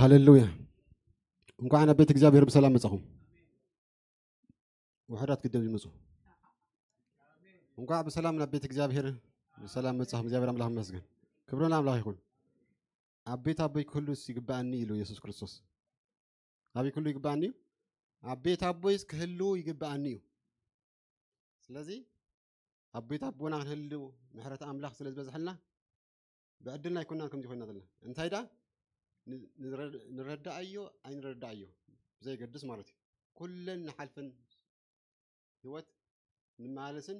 هاللويا እንኳን ቤት እግዚአብሔር በሰላም መጻኹም ወሐዳት ግደም ይመጹ እንኳን በሰላም ቤት እግዚአብሔር በሰላም መጻኹም እግዚአብሔር አምላክ ይመስገን ክብሩን አምላክ ይሁን አቤት አበይ ሁሉ ይግባኒ ይሉ ኢየሱስ ክርስቶስ አቤት ሁሉ ይግባኒ አቤት አበይስ ከህሉ ይግባኒ ስለዚህ አቤት አቦና ህሉ ምሕረት አምላክ ስለዚህ በዝሐልና በእድልና ይኩናን ከም ይሆናል እንታይዳ نردأيو أين نردأيو زي قدس مرتي كلنا حلفن هوت نمالسن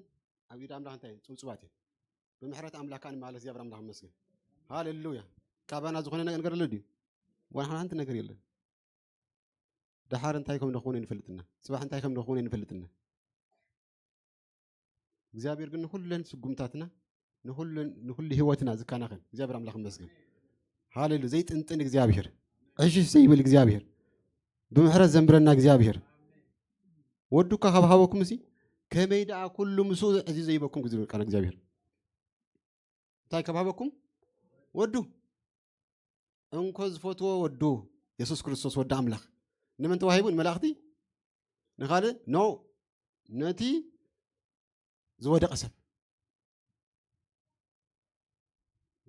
أبيد أملاك أنتين صوتي بمحرة أملاك أنا مالس يا برام الله مسكين هاللويا كابانا زخوننا نقدر لدي ونحن أنت نقدر يلا دحار أنتايكم نخونين نفلتنا صباح أنتايكم نخونين نفلتنا زابير قلنا كلنا سقمتاتنا نخل هوتنا زكانا خن زي برام الله مسكين هاللو زيت انتن እግዚአብሔር እሺ ሰይብል እግዚአብሔር በመህረት ዘንብረና እግዚአብሔር ወዱ ከሀብሀበኩም እሲ ከመይዳ ኩሉ ምሱ እዚ ዘይበኩም ግዝ ቃል እግዚአብሔር ታይ ከሀብሀበኩም ወዱ እንኮዝ ፎቶ ወዱ ኢየሱስ ክርስቶስ ወደ አምላክ ንመን ተዋሂቡን መላእክቲ ንኻለ ኖ ነቲ ዝወደቀ ሰብ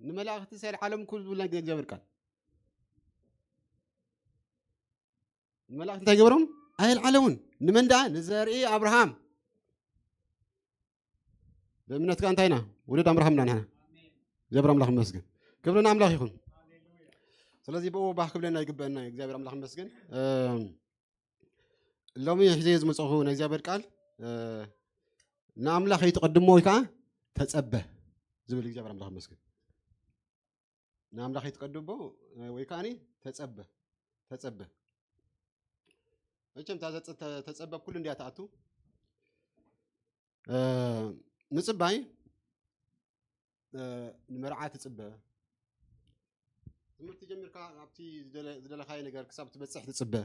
نملاك تسأل عالم كل ولا جابر كان نملاك تجبرهم أي العالمون نمن ده نزاري أبراهام بمنت كان تينا ولد أبراهام لنا جابر أملاك مسجد قبلنا أملاك يكون سلازي بقى بحكي لنا يجبرنا جابر أملاك مسجد لو مين حزيز مصحون جابر قال نأملاك يتقدموا كا تتسبه زول جابر أملاك مسجد نعمل خيط قدبو ويكاني تتصبه እችም ተጸበብ ኩሉ እንዲያታቱ ንጽባይ ንመርዓት ጽበ ትምህርት ጀምርካ ኣብቲ ዝደለኻይ ነገር ክሳብ ትበጽሕ ትጽበ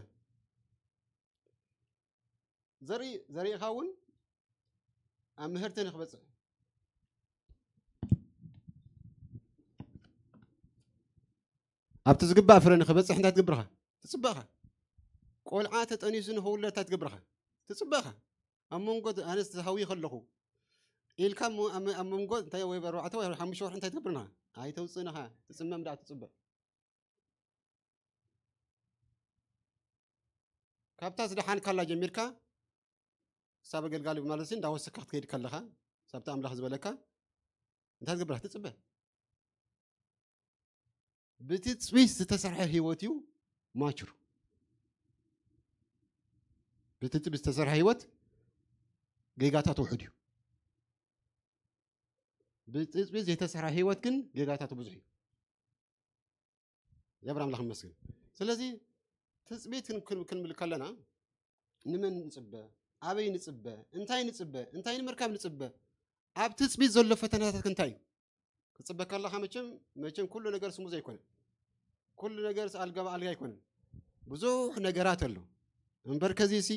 ዘሪኻውን ኣብ ምህርትን ክበጽሕ أبت زجبا فرن خبز إحنا تجبرها تصبغها قولعات تأنيسن هو اللي تجبرها تصبغها أمون قد أنا استهوي خلقه الكم أمون قد تيا ويبرو عتوه حمش وحن تجبرنا هاي توصينها تسمى مدعت تصبغ كابتاز دحان كلا جميركا سابق القالب مالسين ده هو سكت كيد كلها سبت أملاح زبالك أنت تجبرها تصبغ بتتصبيس تسرح هيوتيو ماشر بتتصبيس تسرح هيوت جيجاتات وحديو بتتصبيس تسرح هيوت كن جيجاتات بزحي يا برام لهم مسكين سلازي تتصبيت كن بالكلنا نمن نصبه أبي نصبه انتاي مركب نصبه أب تتصبيس زل فتنات كنتاي تصبك الله مچم كل ነገር ስሙ ዘይኮነ كل ነገር አልገባ አልጋ ይኮነ ብዙ ነገራት አሉ እንበር ከዚሲ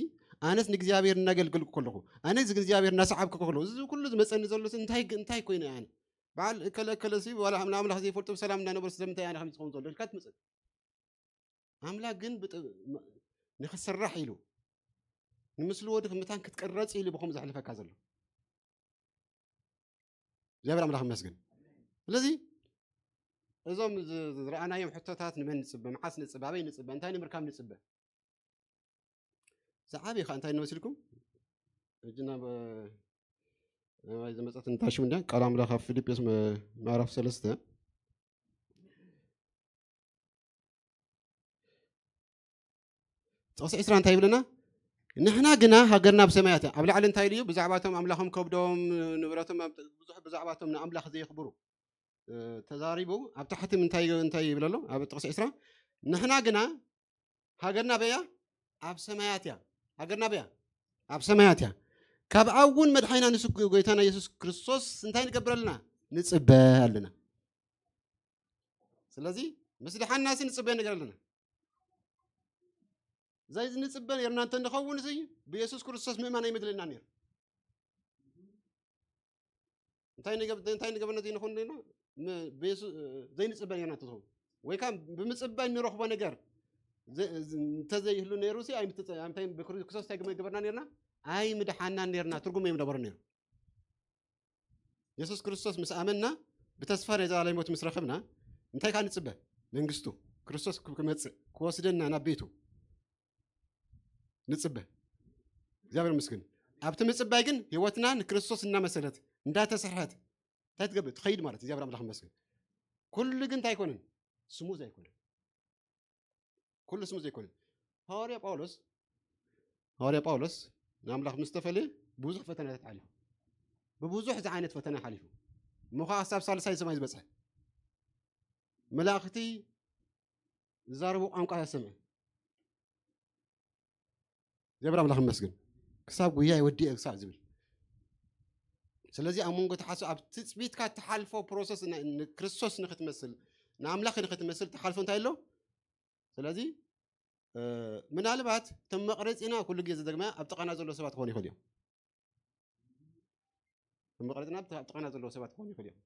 አነስ ንግዚአብሔር እናገልግል ኮለኹ አነስ እግዚአብሔር ናሰዓብ ኮለኹ እዚ ኩሉ ዝመፀኒ ዘሎስ እንታይ ኮይነ ያኒ ባል ከለከለሲ ወላ አምላክ ዘይፈልጡ ሰላም እንዳነበር ስለምታይ ያኒ ከም ዝኸውን ዘሎ ካት መፀ አምላክ ግን ንኽስራሕ ኢሉ ንምስሉ ወዲ ከምታን ክትቀረጽ ኢሉ በኹም ዘሕልፈካ ዘሎ እግዚአብሔር አምላክ ይመስገን ስለዚህ እዞም ዝረአናዮም ሕቶታት ንመን ንጽበ መዓስ ንጽበ ኣበይ ንጽበ እንታይ ንምርካብ ንጽበ ሰዓቢ ኸ እንታይ ንመስልኩም እጅና ዘመፀት እንታሽም እንዳ ቃል ኣምላኽ ኣብ ፊልጵስ ምዕራፍ 3 ጥቕሲ 20 እንታይ ይብለና ንሕና ግና ሃገርና ብሰማያት ኣብ ላዕሊ እንታይ ልዩ ብዛዕባቶም ኣምላኾም ከብዶም ንብረቶም ብዙሕ ብዛዕባቶም ንኣምላኽ ዘይኽብሩ تزاريبو أبتحت من تاي بلالو أب تقص إسرا نحنا جنا هاجرنا بيا أب سماياتيا هاجرنا بيا أب سماياتيا كاب أول مدحينا نسوق جيتنا يسوع كريستوس انتين قبرلنا نتصبه لنا سلازي مثل حنا ناس نتصبه نقرلنا زي نتصبه يرنا أنت نخون زي بيسوع كريستوس مما نيمدلنا نير انتين قبرنا زي نخون لنا بيسو زي نصبان يناتهم ويكان بمصبان نروح بنجر تزي هلو نيروسي أي متين بكريستوس تاجم جبرنا نيرنا أي مدحنا نيرنا ترجم يوم دبر نير يسوع كريستوس مس آمنا بتسفر إذا على موت مسرخنا نتاي كان نتسبه منجستو كريستوس كمتس كواسدنا نبيتو نتسبه زابر مسكين أبت متسبه جن هوتنا كريستوس إننا مسألة ندات سحرات تتقبل تخيل مرة زابر عبد الله مسكين كل جن تايكونن سموز يكون كل سموز يكون هاريا باولوس نعمل لك مستفلي بوزح فتنة تعليه ببوزح زعانة فتنة حليفه مخا حساب صار ساي سمايز بس ملاختي زاربو أنقى السماء زبر عبد الله مسكين كساب وياي ودي أكساب زبل سلزي أمون قد حاسو أب تثبيت كات تحالفو بروسس إن كريستوس نخت مثل نعمل لك نخت مثل تحالفو نتايلو سلزي من علبات تم قريتنا كل جزء دقمة أبتقنا زلوا سبات خوني خليهم تم قريتنا أبتقنا زلوا سبات خوني خليهم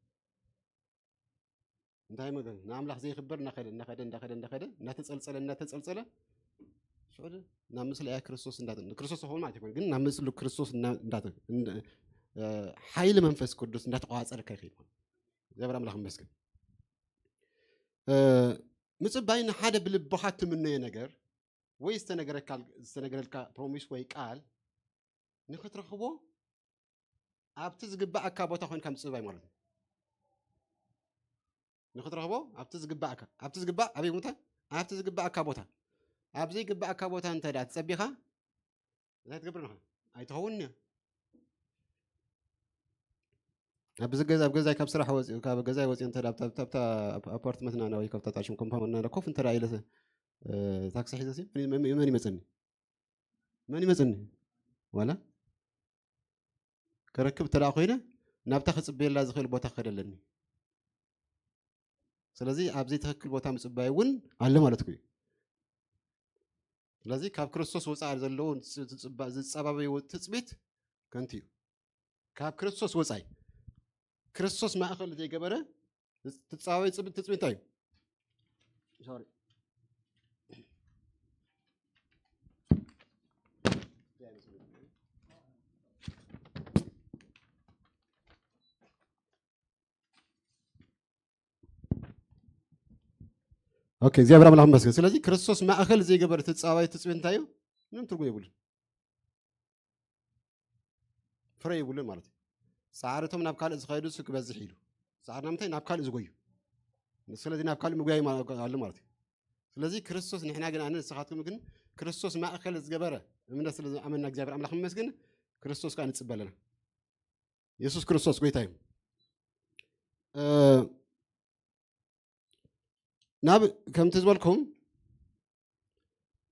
انتهي مقال نعمل زي خبر نخد نتسلسل شو هذا نعمل يا كريستوس نداتن كريستوس هو ما تكون قلنا نعمل كريستوس نداتن حيل منفس كردوس ندات قاعد على كيخي زي برام لهم مسكن مثل باين حدا بالبحث منه ينجر ويستنجر الكال بروميس ويقال نخت رخبو أبتزق بقى كابوتا خون كم تصير باي مرة نخت رخبو أبتزق بقى أبي موتا أبتزق بقى كابوتا أبزي بقى كابوتا أنت دا تسبيخا لا تقبرنها أي تهوني أبزي كاب صراحة كاب جزاي وزي أنت دا بتا أبارتمنتنا أنا ويكاب تتعشم كومباوند أنا كوف أنت رايله تاكسي حزاسي ماني مزني ولا كركب تراخينا نبتا خصبي لا زخيل بوتا خدلني سلازي ابزي تخكل بوتا مصبايون على مالتكو سلازي كاب كريستوس وصار زلون زصبابي وتصبيت كنتيو كاب كريستوس وصاي كريستوس ما اخل زي جبره تصاوي تصبيت تاي سوري اوكي زي ابراهيم الله مسكين سلازي كريستوس ما اخل زي جبره تصاوي تصبيت تايو من ترغو يقول فري يقول مالتي سعارتهم نابكال از خيدو سك بزح يلو سعارنا متى نابكال از غيو سلازي نابكال مغاي قال مالتي سلازي كريستوس نحنا غن انا سخاتكم كن كريستوس ما اخل از جبره من سلازي امنا እግዚአብሔር አምላክ መስገን ክርስቶስ ጋር እንጽበለና ኢየሱስ ክርስቶስ ጎይታዬ ናብ ከም ትዝበልኩም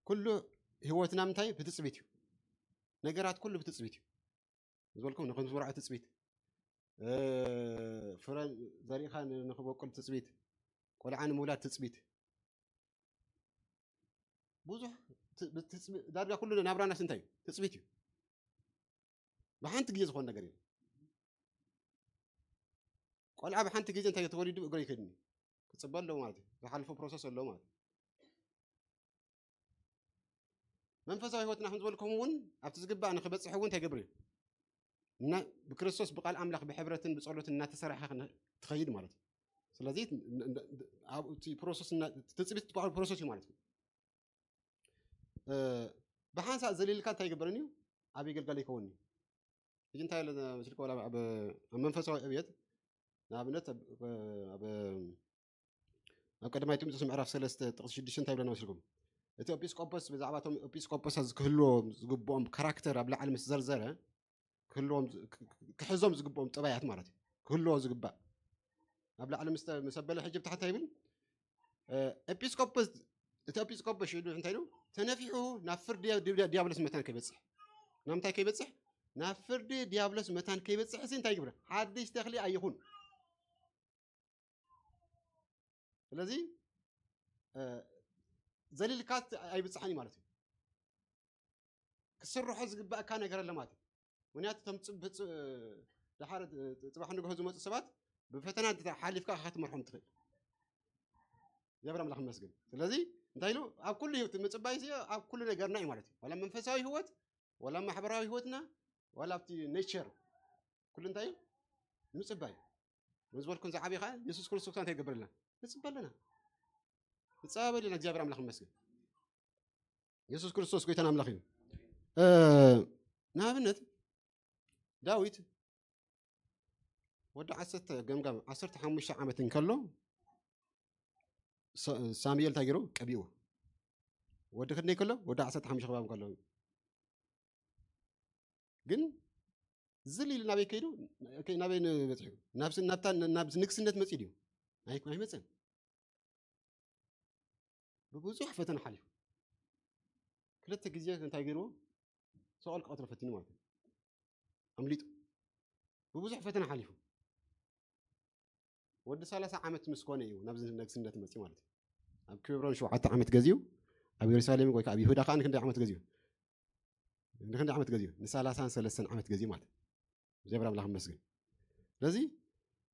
ኩሉ ህይወትና ምንታይ ብትጽቢት እዩ ነገራት ኩሉ ብትጽቢት እዩ ዝበልኩም ንኹም ዝወርዓ ትጽቢት ፍረን ዘሪኻ ንኽበቁል ትጽቢት ቆልዓን ምውላድ ትጽቢት ብዙሕ ዳርጋ ኩሉ ናብራናስ እንታይ ትጽቢት እዩ ብሓንቲ ግዜ ዝኾነ ነገር እዩ ቆልዓ ብሓንቲ ግዜ እንታይ ተወሊዱ እግሮ ይከድኒ ክጽበ ኣለዎ ማለት እዩ ዝሓልፎ ፕሮሰስ ኣለዎ ማለት እዩ መንፈሳዊ ህይወትና ከም ዝበልኩም እውን ኣብቲ ዝግባእ ንኽበፅሕ እውን እንታይ ገብር እዩ እና ብክርስቶስ ብቃል ኣምላኽ ብሕብረትን ብጸሎትን እናተሰርሐ ትኸይድ ማለት እዩ ስለዚ ኣብቲ ፕሮሰስ ትጽቢት ትበሃል ፕሮሰስ እዩ ማለት እዩ ብሓንሳ ዘሊልካ እንታይ ይግበረን እዩ ኣብ ይገልጋል ይከውን እዩ እዚ እንታይ መስልኮ ኣብ መንፈሳዊ ዕብየት ንኣብነት ኣብ ቀዳማይ ጢሞቴዎስ ምዕራፍ 3 ጥቕስ 6 እንታይ ብለና መስልኩም እቲ ኤጲስቆጶስ ብዛዕባ እቶም ኤጲስቆጶሳት ክህልዎም ዝግብኦም ካራክተር ኣብ ላዕሊ ምስ ዘርዘረ ክሕዞም ዝግብኦም ጥባያት ማለት እዩ ክህልዎ ዝግባእ ኣብ ላዕሊ ምስ ኣበለ ሕጂ ብታሕቲ ይብል ኤጲስቆጶስ እቲ ኤጲስቆጶስ ሽሉ እንታይ ነው ተነፊሑ ናብ ፍርዲ ዲያብሎስ መታን ከይበፅሕ ናብ እንታይ ከይበፅሕ ናብ ፍርዲ ዲያብሎስ መታን ከይበፅሕ እዚ እንታይ ይግብረ ሓድሽ ተኽሊ ኣይኹን ስለዚ ዘሊልካት ኣይብፅሓኒ ማለት እዩ ክስርሖ ዝግባእካ ነገር ኣለ ማለት እዩ ምክንያቱ እቶም ድሓር ፅባሕ ንግሆ ዝመፁ ሰባት ብፈተና ሓሊፍካ ክትመርሖም ትኽእል እግዚአብሔር አምላክ ይመስገን ስለዚህ انتايلو اكل هيوت مصباي سي اكل نغرنا معناتي ولا منفساوي هوت ولا محبراوي هوتنا ولا بتي نيتشر كل انتاي مصباي مزبلكم زعابي خا يسوع كريستوس انت يقبر لنا نصبلنا نصابل لنا እግዚአብሔር አምላክ ይመስገን ኢየሱስ ክርስቶስ ጌታን አምላክ ነው ናብነት ዳዊት ወደ 10 ገምጋም 15 ዓመት እንከሎ ሳሙኤል ታይሮ ቀቢው ወደ ከነ ይከሎ ወደ 15 ገባም ከሎ ግን ዝሊል ናበይ ከይዱ ናበይ በጽሑ ናብስ ንክስነት መጽእ ዲዩ አይመጽን በብዙሕ ፈተና ሓሊፉ ክልተ ግዜ እንታይ ገይርዎ ሰቀል ቀትሮ ፈቲኑ ማለት አምሊጡ በብዙሕ ፈተና ሓሊፉ ወደ 30 ዓመት ምስኮነ እዩ ናብዝ ንክስነት መጽእ ማለት ኣብ ክብሮን 7 ዓመት ገዚዩ ኣብ ኢየሩሳሌም ወይ ኣብ ይሁዳ ካን ክንደ ዓመት ገዚዩ ንክንደ ዓመት ገዚዩ ን33 ዓመት ገዚዩ ማለት እግዚአብሔር አምላክ ይመስገን ስለዚህ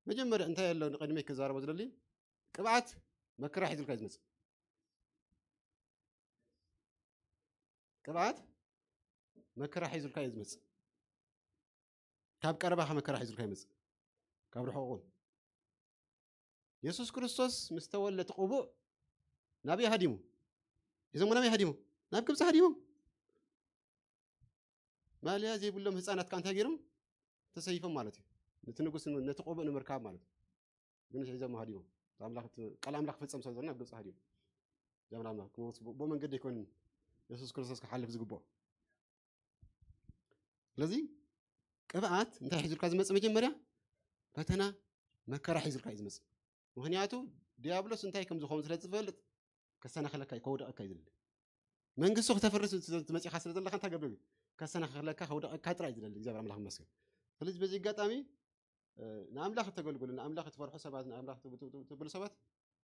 መጀመሪያ እንታይ ያለው ንቀድሜ ከዛረበ ዝደሊ ቅብዓት መከራ ሒዝልካ ይዝመጽ ቅብዓት መከራ ሒዝልካ ይዝመጽ ካብ ቀረባኻ መከራ ሒዝልካ ይመጽ ካብ ርሑቕ ኢየሱስ ክርስቶስ ምስተወለተ ቅቡዕ ናብ ያሃዲሙ እዞም ናብ ያሃዲሙ ናብ ግብጽ ሃዲሙ ማልያ ዘይብሎም ህፃናት ካንታ ገይሮም ተሰይፈም ማለት እዩ ነቲ ንጉስ ነቲ ቅቡዕ ንምርካብ ማለት ግን ሒዞም ሃዲሙ አምላክ ቃል አምላክ ፈጸም ሰውዘና ግብጽ ሃዲሙ ጀምራና በመንገድ ይኮን ኢየሱስ ክርስቶስ ከሐልፍ ዝግቦ ስለዚህ ቅብዓት እንታይ ሒዝልካ ዝመጽ መጀመርያ ፈተና መከራ ሒዝልካ ዝመጽ ምክንያቱ ዲያብሎስ እንታይ ከም ዝኾን ስለዝፈልጥ ከሰናኸለካ ከውደቀካ ይዝል መንግስቱ ከተፈርስ ትመጽኻ ስለዘለካ እንታይ ገብር ከሰናኸለካ ከውደቀካ ጥራይ ይዝል እግዚአብሔር አምላክ ይመስገን ስለዚህ በዚህ አጋጣሚ ንአምላክ ተገልግሉ ንአምላክ ተፈርሑ ሰባት ንአምላክ ትብሉ ሰባት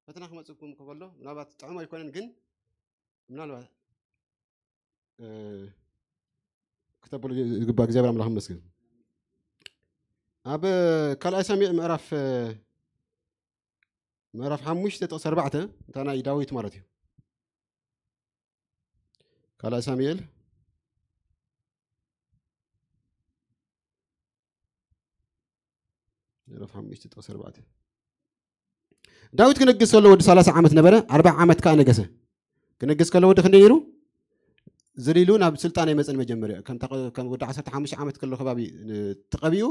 ፈተና ከመጽኩም ከሎ ምናልባት ጣዕሞ አይኮነን ግን ምናልባት ከተበሉ ይግባ እግዚአብሔር አምላክ ይመስገን አበ ካልአይ ሳሙኤል ምዕራፍ 5 ጥቅስ 4 እንታና ዳዊት ማለት እዩ ካልአይ ሳሙኤል ምዕራፍ 5 ጥቅስ 4 ዳዊት ክነግስ ከሎ ወደ 30 ዓመት ነበረ 40 ዓመት ከ ነገሰ ክነግስ ከሎ ወደ ክንደይ ነይሩ ዝሊሉ ናብ ስልጣን የመጽን መጀመሪያ ከም ወደ 15 ዓመት ከሎ ከባቢ ተቀቢዩ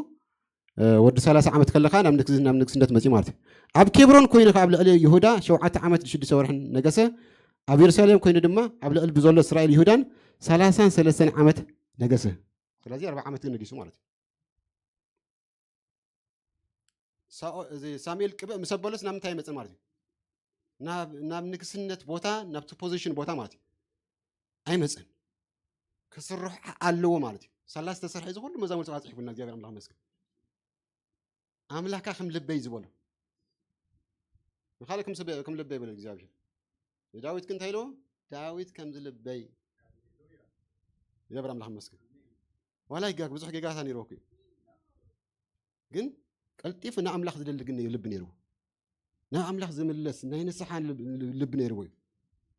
ወደ 30 ዓመት ከለካ ናብ ንግስነት መጽእ ማለት ኣብ ኬብሮን ኮይኑ ካብ ልዕሊ ይሁዳ 7 ዓመት 6 ወርሕ ነገሰ ኣብ ኢየሩሳሌም ኮይኑ ድማ ኣብ ልዕሊ ብዘሎ እስራኤል ይሁዳን 33 ዓመት ነገሰ ስለዚህ 40 ዓመት ነጊሱ ማለት ሳሙኤል ቅብዕ ምሰበለስ ናብ እንታይ መጽእ ማለት ናብ ንግስነት ቦታ ናብ ፖዚሽን ቦታ ማለት አይመጽን ክስሩሕ ኣለዎ ማለት ሰላስተ ሰርሕ ዝሁሉ መዛሙር ጽሒፉልና እግዚአብሔር አምላክ ይመስገን አምላካ ከም ልበይ ዝበሎ ምኻለ ከም ልበይ ብለ እግዚአብሔር ዳዊት ግን ታይሎ ዳዊት ከም ዝልበይ እግዚአብሔር አምላክ ይመስገን ወላይ ጋር ብዙሕ ገጋታ ነይሮኩ ግን ቀልጢፍ ንአምላክ ዝደልግን ልብ ነይሩ ንአምላክ ዝምለስ ናይ ንስሓን ልብ ነይሩ ወይ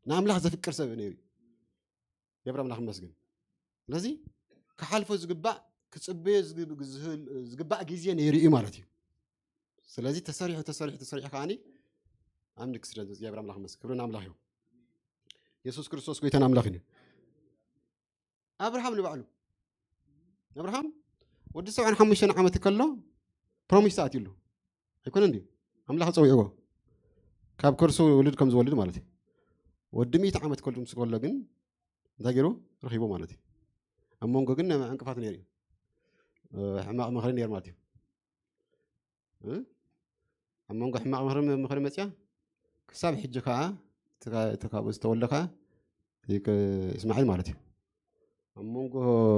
ንአምላክ ዘፍቅር ሰብ ነይሩ እግዚአብሔር አምላክ ይመስገን ስለዚህ ከሐልፎ ዝግባእ ክጽበየ ዝግባእ ጊዜ ነይሩ ማለት እዩ ስለዚህ ተሰሪሑ ካኒ አምልክ ስለዚህ እግዚአብሔር አምላክ ይመስገን ክብርና አምላክ ይሁን ኢየሱስ ክርስቶስ ጌታና አምላክ ነው አብርሃም ንባዕሉ አብርሃም ወዲ 75 ዓመት ከሎ ፕሮሚስ አትይሉ አይኮን እንዴ አምላክ ጸውይዎ ካብ ከርሱ ወልድ ከም ዝወልድ ማለት እዩ ወዲ 100 ዓመት ከሎ ምስኮሎ ግን እንታይ ገይሩ ረኺቦ ማለት እዩ ኣብ መንጎ ግን እንቅፋት ነይሩ ሕማቅ ምኽሪ ነይሩ ማለት እዩ ኣብ መንጎ ሕማቅ ምኽሪ መጽያ ክሳብ ሕጂ ከዓ ተካብ ዝተወለካ እስማዒል ማለት እዩ ኣብ መንጎ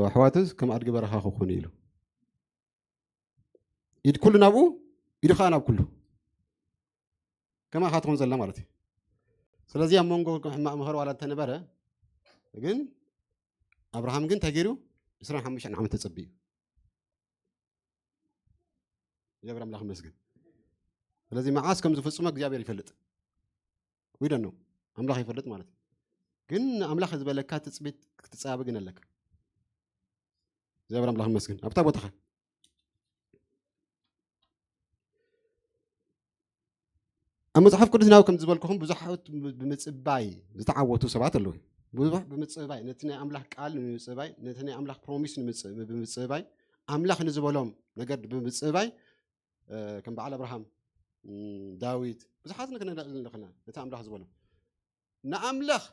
ኣሕዋትስ ከም ኣድጊ በረኻ ክኾኑ ኢሉ ኢድ ኩሉ ናብኡ ኢዱ ከዓ ናብ ኩሉ ከማ ካትኩም ዘላ ማለት እዩ ስለዚህ ኣብ መንጎ ሕማቅ ምኽሪ ዋላ እንተነበረ ግን አብርሃም ግን ተገይሩ 25 ዓመት ተጸብዩ እግዚአብሔር አምላክ ይመስገን ስለዚህ መዓስ ከም ዝፈጽመ እግዚአብሔር ይፈልጥ ወይደን ነው አምላክ ይፈልጥ ማለት ግን ኣምላኽ ዝበለካ ትፅቢት ክትፃበ ግን ኣለካ እግዚአብሔር ኣምላኽ ይመስገን ኣብታ ቦታኻ ኣብ መጽሓፍ ቅዱስ ናው ከም ዝበልኩኹም ብዙሓት ብምፅባይ ዝተዓወቱ ሰባት ኣለዉ ብዙሕ ብምፅባይ ነቲ ናይ ኣምላኽ ቃል ንምፅባይ ነቲ ናይ ኣምላኽ ፕሮሚስ ብምፅባይ ኣምላኽ ንዝበሎም ነገር ብምፅባይ ከም በዓል አብርሃም ዳዊት ብዙሓት ንክንርኢ ንኽእልና ነቲ ኣምላኽ ዝበሎም ንኣምላኽ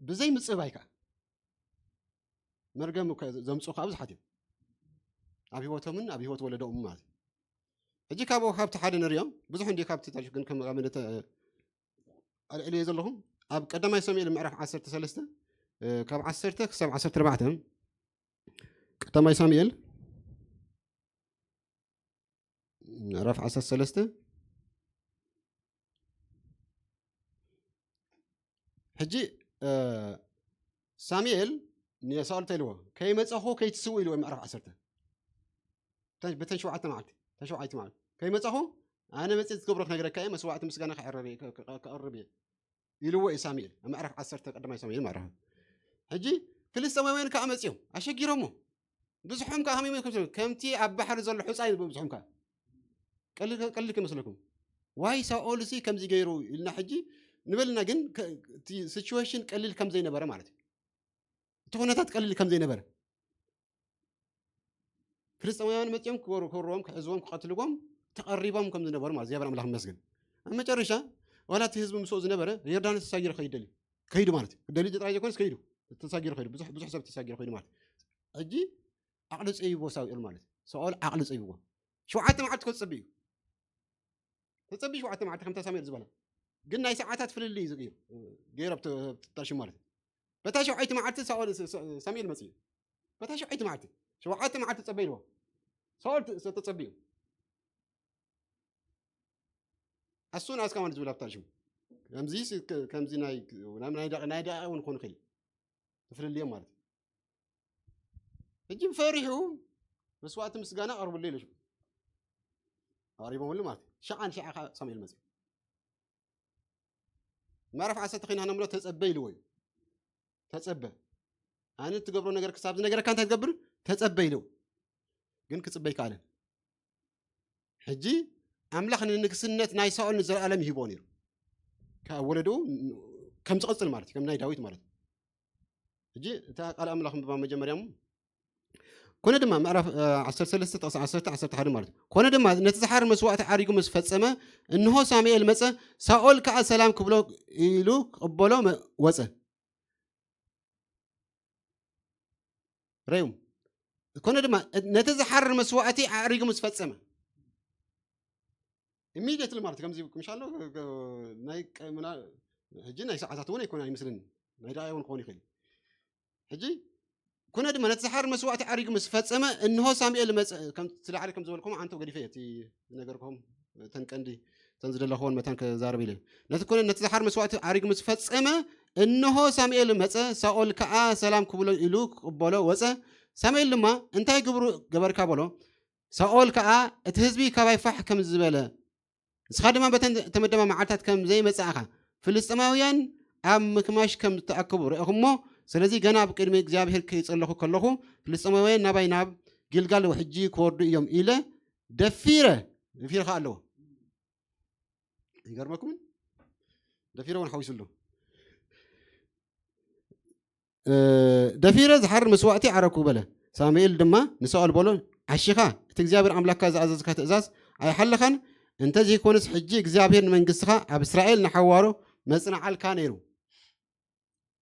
ብዘይ ምፅባይ ከዓ መርገም ዘምፅኡ ከዓ ብዙሓት እዮም ኣብ ሂወቶምን ኣብ ሂወት ወለዶምን ማለት ሕጂ ካብቲ ሓደ ንሪኦም ብዙሕ እንዲ ካብቲ ታሪክ ግን ከም ኣብነት ኣልዕልዮ ዘለኹም ኣብ ቀዳማይ ሳሙኤል ምዕራፍ 13 ካብ 10 ክሳብ 14 ቀዳማይ ሳሙኤል ምዕራፍ 13 ሕጂ ሳሙኤል ንሳኦል ተይልዎ ከይመፀኹ ከይትስው ኢልዎ ምዕራፍ 10 በተን 7 መዓልቲ ተሸውዓይቲ ማለት ከይመፀኹ ኣነ መፅእ ዝገብሮት ነገረካ እየ መስዋዕቲ ምስጋና ከቕርብ እየ ኢልዎ እዩ ሳሙኤል ኣብ ምዕራፍ 10 ቀዳማይ ሳሙኤል ምዕራፍ ሕጂ ፍልስጥኤማውያን ከዓ መፅዮም ኣሸጊሮሞ ብዙሖም ከዓ ከመይ ከምቲ ኣብ ባሕሪ ዘሎ ሑፃይ ብዙሖም ከዓ ቀሊል ክመስለኩም ዋይ ሳኦል ሲ ከምዚ ገይሩ ኢልና ሕጂ ንበልና ግን እቲ ሲቹዌሽን ቀሊል ከም ዘይነበረ ማለት እዩ እቲ ኩነታት ቀሊል ከም ዘይነበረ ፍልስጥኤማውያን መፅኦም ክወርዎም ክሕዝቦም ክቐትልዎም ተቐሪቦም ከም ዝነበሩ ማለት እግዚአብሔር ኣምላኽ ይመስገን ኣብ መጨረሻ ዋላ እቲ ህዝቢ ምስኡ ዝነበረ ዮርዳኖስ ተሳጊሩ ከይዱ ማለት እዩ ደልዩ ጥራይ ዘይኮነስ ከይዱ ተሳጊሩ ከይዱ ብዙሕ ሰብ ተሳጊሩ ከይዱ ማለት ሕጂ ዓቕሊ ፀይቦ ሳውኤል ማለት ሳኦል ዓቕሊ ፀይብዎ 7 መዓልቲ ክፀብዩ ተፀብዩ 7 መዓልቲ ከምታ ሳሙኤል ዝበላ ግን ናይ ሰዓታት ፍልል እዩ ገይሮ ተታሽሙ ማለት በታ 7 መዓልቲ ሳሙኤል መፅዩ በታ 7 መዓልቲ 7 መዓልቲ ፀበይልዎ ሳኦል ተፀብዩ ኣሱን ኣስካ ማለት ዝብል ኣብታሽሙ ከምዚ ናይ ደቂቃ እውን ክኾኑ ክእል ትፍልልዮም ማለት ሕጂ ፈሪሑ መስዋዕቲ ምስጋና ቀርብሉ ኢሉ ኣቕሪቦምሉ ማለት ሸዓን ሳሙኤል መፅዩ ምዕራፍ 10 ኮይና ንብሎ ተፀበ ኢልዎ እዩ ተፀበ ኣነ ትገብሮ ነገር ክሳብ ዝነገረካ እንታይ ትገብር ተፀበ ኢልዎ ግን ክፅበይ ካለን ሕጂ ኣምላኽ ንንግስነት ናይ ሳኦል ንዘለኣለም ይሂቦ ነይሩ ካብ ወለዱ ከም ዝቐፅል ማለት ከም ናይ ዳዊት ማለት ሕጂ እታ ቃል ኣምላኽ መጀመርያ ኮነ ድማ ምዕራፍ 13 ጥቕሲ 11 ማለት ኮነ ድማ ነቲ ዝሓር መስዋዕቲ ዓሪጉ ምስ ፈፀመ እንሆ ሳሙኤል መፀ ሳኦል ከዓ ሰላም ክብሎ ኢሉ ክቕበሎ ወፀ ረዩም ኮነ ድማ ነቲ ዝሓር መስዋዕቲ ዓሪጉ ምስ ፈፀመ ኢሚዲየትሊ ማለት ከምዚ ምሻሎ ናይ ሕጂ ናይ ሰዓታት እውን ኣይኮነ ኣይመስለኒ ናይ ደቂቃ እውን ክኾን ይኽእል ሕጂ ኮነ ድማ ነቲ ዝሓር መስዋዕቲ ዓሪጉ ምስ ፈፀመ እንሆ ሳሙኤል መፀ ስለዓሪ ከም ዝበልኩም ዓንቶ ገዲፈ እቲ ነገርኩም ተን ቀንዲ ተን ዝደለኽዎን መታን ክዛረብ ኢለ ነቲ ዝሓር መስዋዕቲ ዓሪጉ ምስ ፈፀመ እንሆ ሳሙኤል መፀ ሳኦል ከዓ ሰላም ክብሎ ኢሉ ክቕበሎ ወፀ ሳሙኤል ድማ እንታይ ግብሩ ገበርካ በሎ ሳኦል ከዓ እቲ ህዝቢ ካባይ ፋሕ ከም ዝበለ ንስኻ ድማ በተን ተመደባ መዓልታት ከም ዘይመፅእኻ ፍልስጥኤማውያን ኣብ ምክማሽ ከም ዝተኣከቡ ርኢኹሞ ስለዚ ገና ኣብ ቅድሚ እግዚኣብሔር ከይፀለኹ ከለኹ ፍልስጥኤማውያን ናባይ ናብ ጊልጋል ሕጂ ክወርዱ እዮም ኢለ ደፊረ ከዓ ኣለዎ ይገርመኩምን ደፊረ እውን ሓዊሱሉ ደፊረ ዝሓር መስዋዕቲ ዓረኩ በለ ሳሙኤል ድማ ንሳኦል በሎ ዓሺኻ እቲ እግዚኣብሔር ኣምላክካ ዝኣዘዝካ ትእዛዝ ኣይሓለኻን እንተዘይኮነስ ሕጂ እግዚኣብሔር ንመንግስትኻ ኣብ እስራኤል ንሓዋሮ መፅናዓልካ ነይሩ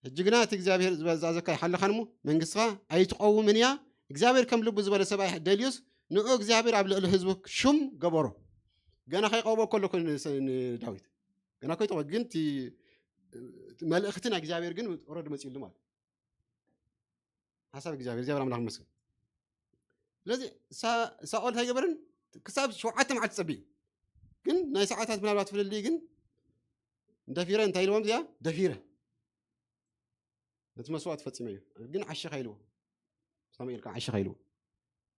ሕጂ ግና እቲ እግዚኣብሔር ዝኣዘዝካ ኣይሓለኻን እሞ መንግስትኻ ኣይትቀውምን እያ እግዚኣብሔር ከም ልቡ ዝበለ ሰብኣይ ደልዩስ ንዑ እግዚኣብሔር ኣብ ልዕሊ ህዝቡ ሹም ገበሮ ገና ከይቀውቦ ከሎ ዳዊት ገና ከይጠወ ግን መልእኽትን እግዚኣብሔር ግን ኦረዲ መፅዩሉ ማለት ሓሳብ እግዚአብሔር ኣምላኽ ይመስገን ስለዚ ሳኦል እንታይ ገበረን ክሳብ 7 መዓልቲ ፀቢዩ ግን ናይ ሰዓታት ምናልባት ፍልልይ ግን ደፊረ እንታይ ኢልዎም እዚኣ ደፊረ እቲ መስዋዕቲ ፈፂመ እዩ ግን ዓሸኻ ኢልዎ ሳሙኤል ከዓ ዓሸኻ ኢልዎ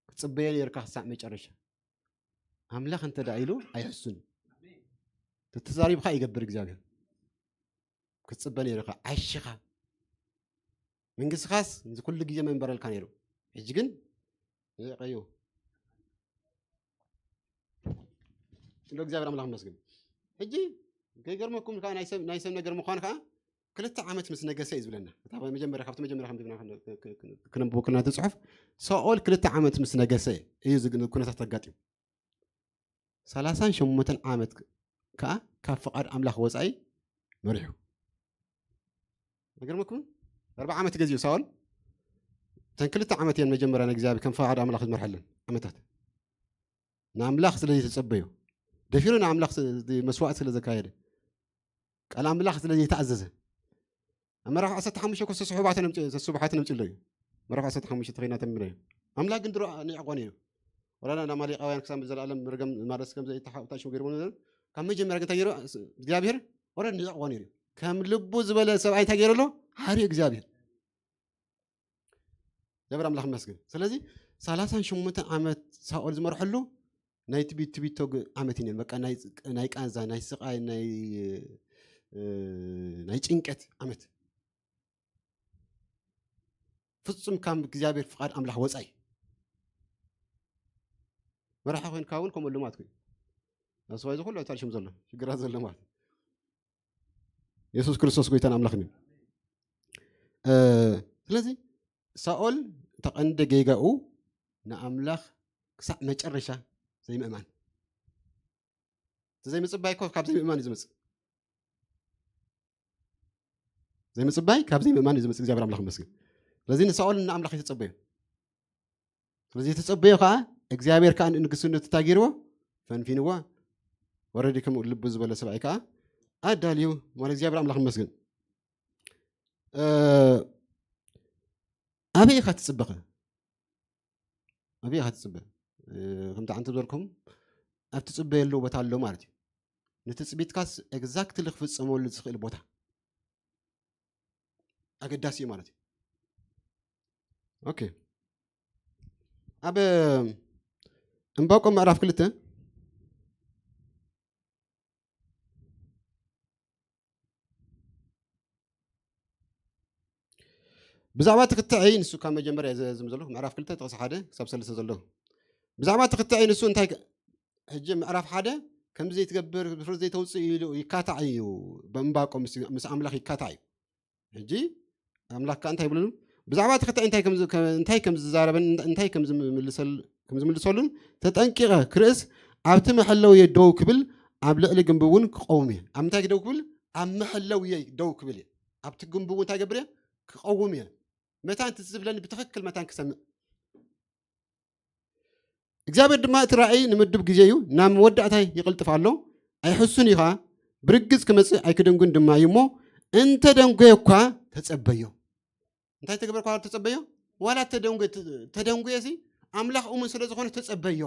ክፅበየ ነርካ ክሳዕ መጨረሻ ኣምላኽ እንተ ዳ ኢሉ ኣይሕሱን ተዛሪብካ ይገብር እግዚኣብሔር كتصبى نيرك عشخا من قص خاص كل جزء من برا الكانيرو يجين يقيو لو جزابر أملاك مسجد هجي كيجرمكم كان نايسم نجر مخان كا كلتا عامت مس نجسيز بلنا طبعا مجمر خفت مجمر خمت كنا بوكلنا تصحف سؤال كلتا عامت مس نجسي يزق كنا تحتقاتي 38 عامت كاف فقد أملاك وصعي مريحو نجرمكم 4 عامت جزيو سؤال تنكلتا عامتين مجمر أنا جزابي كم فقد أملاك مرحلة عامتات نعملاك سلي تصبيو دفيرنا عملاق مسوات سلا زكايده قال عملاق سلا يتعززه اما راح اسات حمشه كو صحوبات الصبحات نمچلي ما راح اسات حمشه تخينا تمني عملاق اندرو نيقوني ولا انا مالي قوان كسام زلالم مرغم مارس كم زي تحاوتاش وغيرون كم مجمر تغيرو እግዚአብሔር ولا نيقوني كم لبو زبل سبعي تغيرلو حري እግዚአብሔር جبر عملاق مسكن ስለዚህ 38 ዓመት ሳኦል ዝመርحሉ ናይ ትቢት ተግ ዓመትን በቃ ናይ ቃንዛ ናይ ስቃይ ናይ ጭንቀት ዓመት ፍጹም ካም እግዚአብሔር ፍቃድ አምላክ ወጻይ መራح ኮይን ካውን ኮም ልማት ኮይ አስዋይ ዝሁሉ ታልሽም ዘሎ ሽግራ ዘሎ ማለት ኢየሱስ ክርስቶስ ጎይታን አምላክ ነው ስለዚህ ሳኦል ተቀንደ ጌጋኡ ንአምላክ ክሳዕ መጨረሻ زي مأمان زي مصباي كاب زي مأمان يزمص زي مصباي كاب زي مأمان يزمص እግዚአብሔር አምላክ መስገን ስለዚህ ሳኦል እና አምላክ የተጸበየ ስለዚህ የተጸበየ ካ እግዚአብሔር ካን ንግስነት ታጊርዎ ፈንፊንዋ ወረዲ ከም ልብ ዝበለ ሰብአይ ካ አዳልዩ ማለት እግዚአብሔር አምላክ መስገን አበይ ካ ተጸበኸ አበይ ካ ተጸበኸ ከምታ አንተ ዘርኩም ኣብቲ ጽበየሉ ቦታ ኣሎ ማለት እዩ ንትጽቢትካስ ኤግዛክትሊ ክፍጽመሉ ዝኽእል ቦታ ኣገዳሲ እዩ ማለት እዩ ኦኬ ኣብ ዕንባቆም ምዕራፍ 2 ብዛዕባ ተክታይ ንሱ ካብ መጀመርያ ዝም ዘሎ ምዕራፍ 2 ጥቕሲ 1 ክሳብ 3 ዘሎ بزعما تختعي نسو انتاي هجي معرف حدا كم زي تقبر بفرض زي توصي يكاتعي بمباقو مس املاك يكاتعي هجي املاك انت يبلون بزعما تختعي انتاي كم زاربن انتاي كم ملسولن تطنقيقه كرس ابت محلو يدو كبل اب لقل جنبون قومي امتاي دو كبل ام محلو يدو كبل ابت جنبون تاي قبري قومي متى انت تزبلني بتفكل متى كسمع እግዚአብሔር ድማ ትራእይ ንምድብ ግዜዩ ናብ መወዳእታይ ይቅልጥፍ ኣሎ ኣይሕሱን ኢኻ ብርግጽ ክመጽእ ኣይክደንጉን ድማ ይሞ እንተ ደንጎየ እኳ ተጸበዮ እንታይ ተግበርኳ ተጸበዮ ዋላ ተደንጎየሲ አምላክ ኡሙን ስለ ዝኾነ ተጸበዮ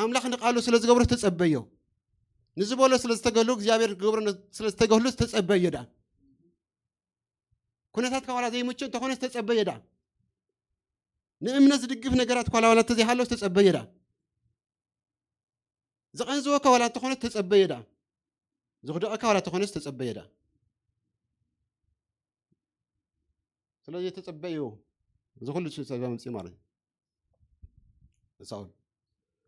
አምላክ ንቃሉ ስለ ዝገብሮ ተጸበዮ ንዝበሎ ስለ ዝተገሉ እግዚአብሔር ግብሮ ስለ ዝተገሉ ተጸበዮ ዳ ኩነታት ከዋላ ዘይምቹ ተኾነ ተጸበዮ ዳ نأمن زدقف نجارات كلا ولا تزي حلو تتصبي دا زقنزوك ولا تخونس تتصبي دا زغدوك ولا تخونس تتصبي دا سلوجي تتصبيو زغلو شو سبب من سيماري ساول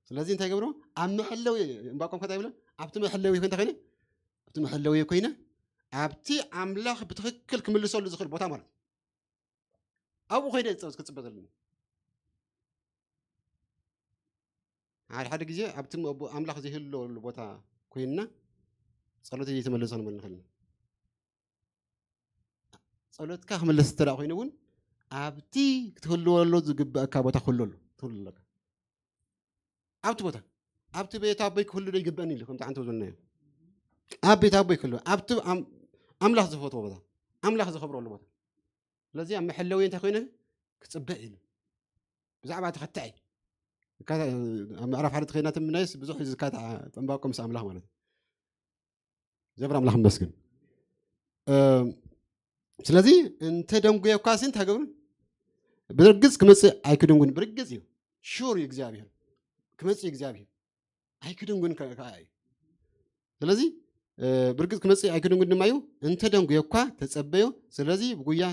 سلازي انت يقبرو عم حلوي باقوم كذا يقولون عبت محلوي كنت خيني عبت محلوي كوينه عبتي عملاخ بتخكل كمل سول زخل بوتا مال أبو خير يتصوص كتصبت لنا عاد حد جزء عبتم أبو أملاخ زي هلو البوتا كويننا صلوت يجي تملسون من خلنا صلوت كهم الاستراء خينون عبتي تخلو له زجب كابوتا خلو له تخلو لك عبت بوتا عبت بيت أبيك خلو ده يجبني لكم تعانتو زنّي أبيت أبيك خلو عبت أملاخ زفوت بوتا أملاخ زخبروا له بوتا لازم عم حلوين تخينه كتصبئ له بزعبة تختعي كذا عم أعرف حد خينات من الناس بزوج زكاة تنباكم ساملاح ماله جبر أملاح مسكين سلازي أنت دم جاي وكاسين تهجون برجز كمس أيكدون برجز يو شور يجزابيه كمس يجزابيه أيكدون كاي سلازي ብርግጽ ክመጽእ ኣይክድን ግን ድማ እዩ እንተ ደንጉዮ እኳ ተጸበዮ ስለዚ ብጉያ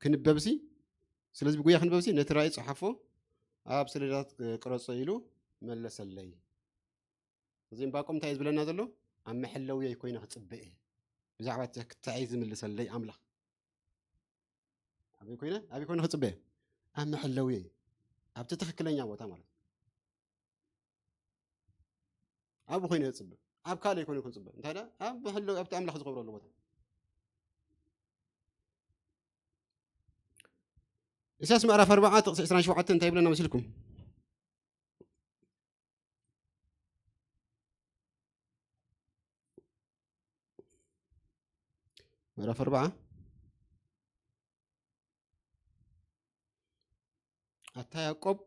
ክንበብሲ ስለዚ ብጉያ ክንበብሲ ነቲ ራእይ ጽሓፎ ኣብ ሰሌዳታት ቅረጾ ኢሉ መለሰለይ እዚ እምባቆም እንታይ ዝብለና ዘሎ ኣብ መሐለውየ ኮይነ ክጽብእ ብዛዕባ ክታይ ዝምልሰለይ ኣምላኽ أبي كوينة خص به أهم حلوية أبتي تخكلين يا وتامر أبو كوينة خص به أب كالي يكون خص به أنت هذا أب حلو أبتي أملاخ خبر الله وتام إساس معرف 4 تقصي شو عتن تجيب لنا مسلكم معرف 4 أتا يعقوب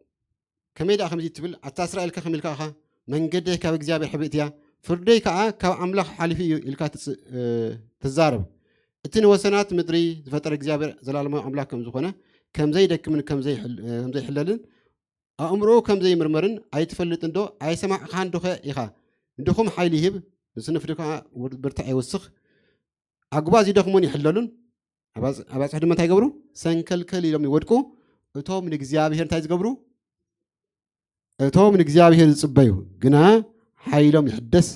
كميدا خمسة تبل أتا إسرائيل كخميل كأخا من قده كبجزاب حبيتيا فردي كأ كأملاخ حلفي الكات تزارب التين وسنات مدري فترة جزاب زلال ما أملاك كم زخنة كم زي دك من كم زي حللن أمره كم زي مرمرن أي تفلت عنده أي سمع خان دخ إخا دخم حيلي هب نسنف دخا برتعي وسخ عقباز يدخمون يحللن أباز حد ما تيجبرو سنكل كلي لما يودكو أتوم من الجزابير تيجبرو أتوم من الجزابير تصبيو جنا حيلهم يحدث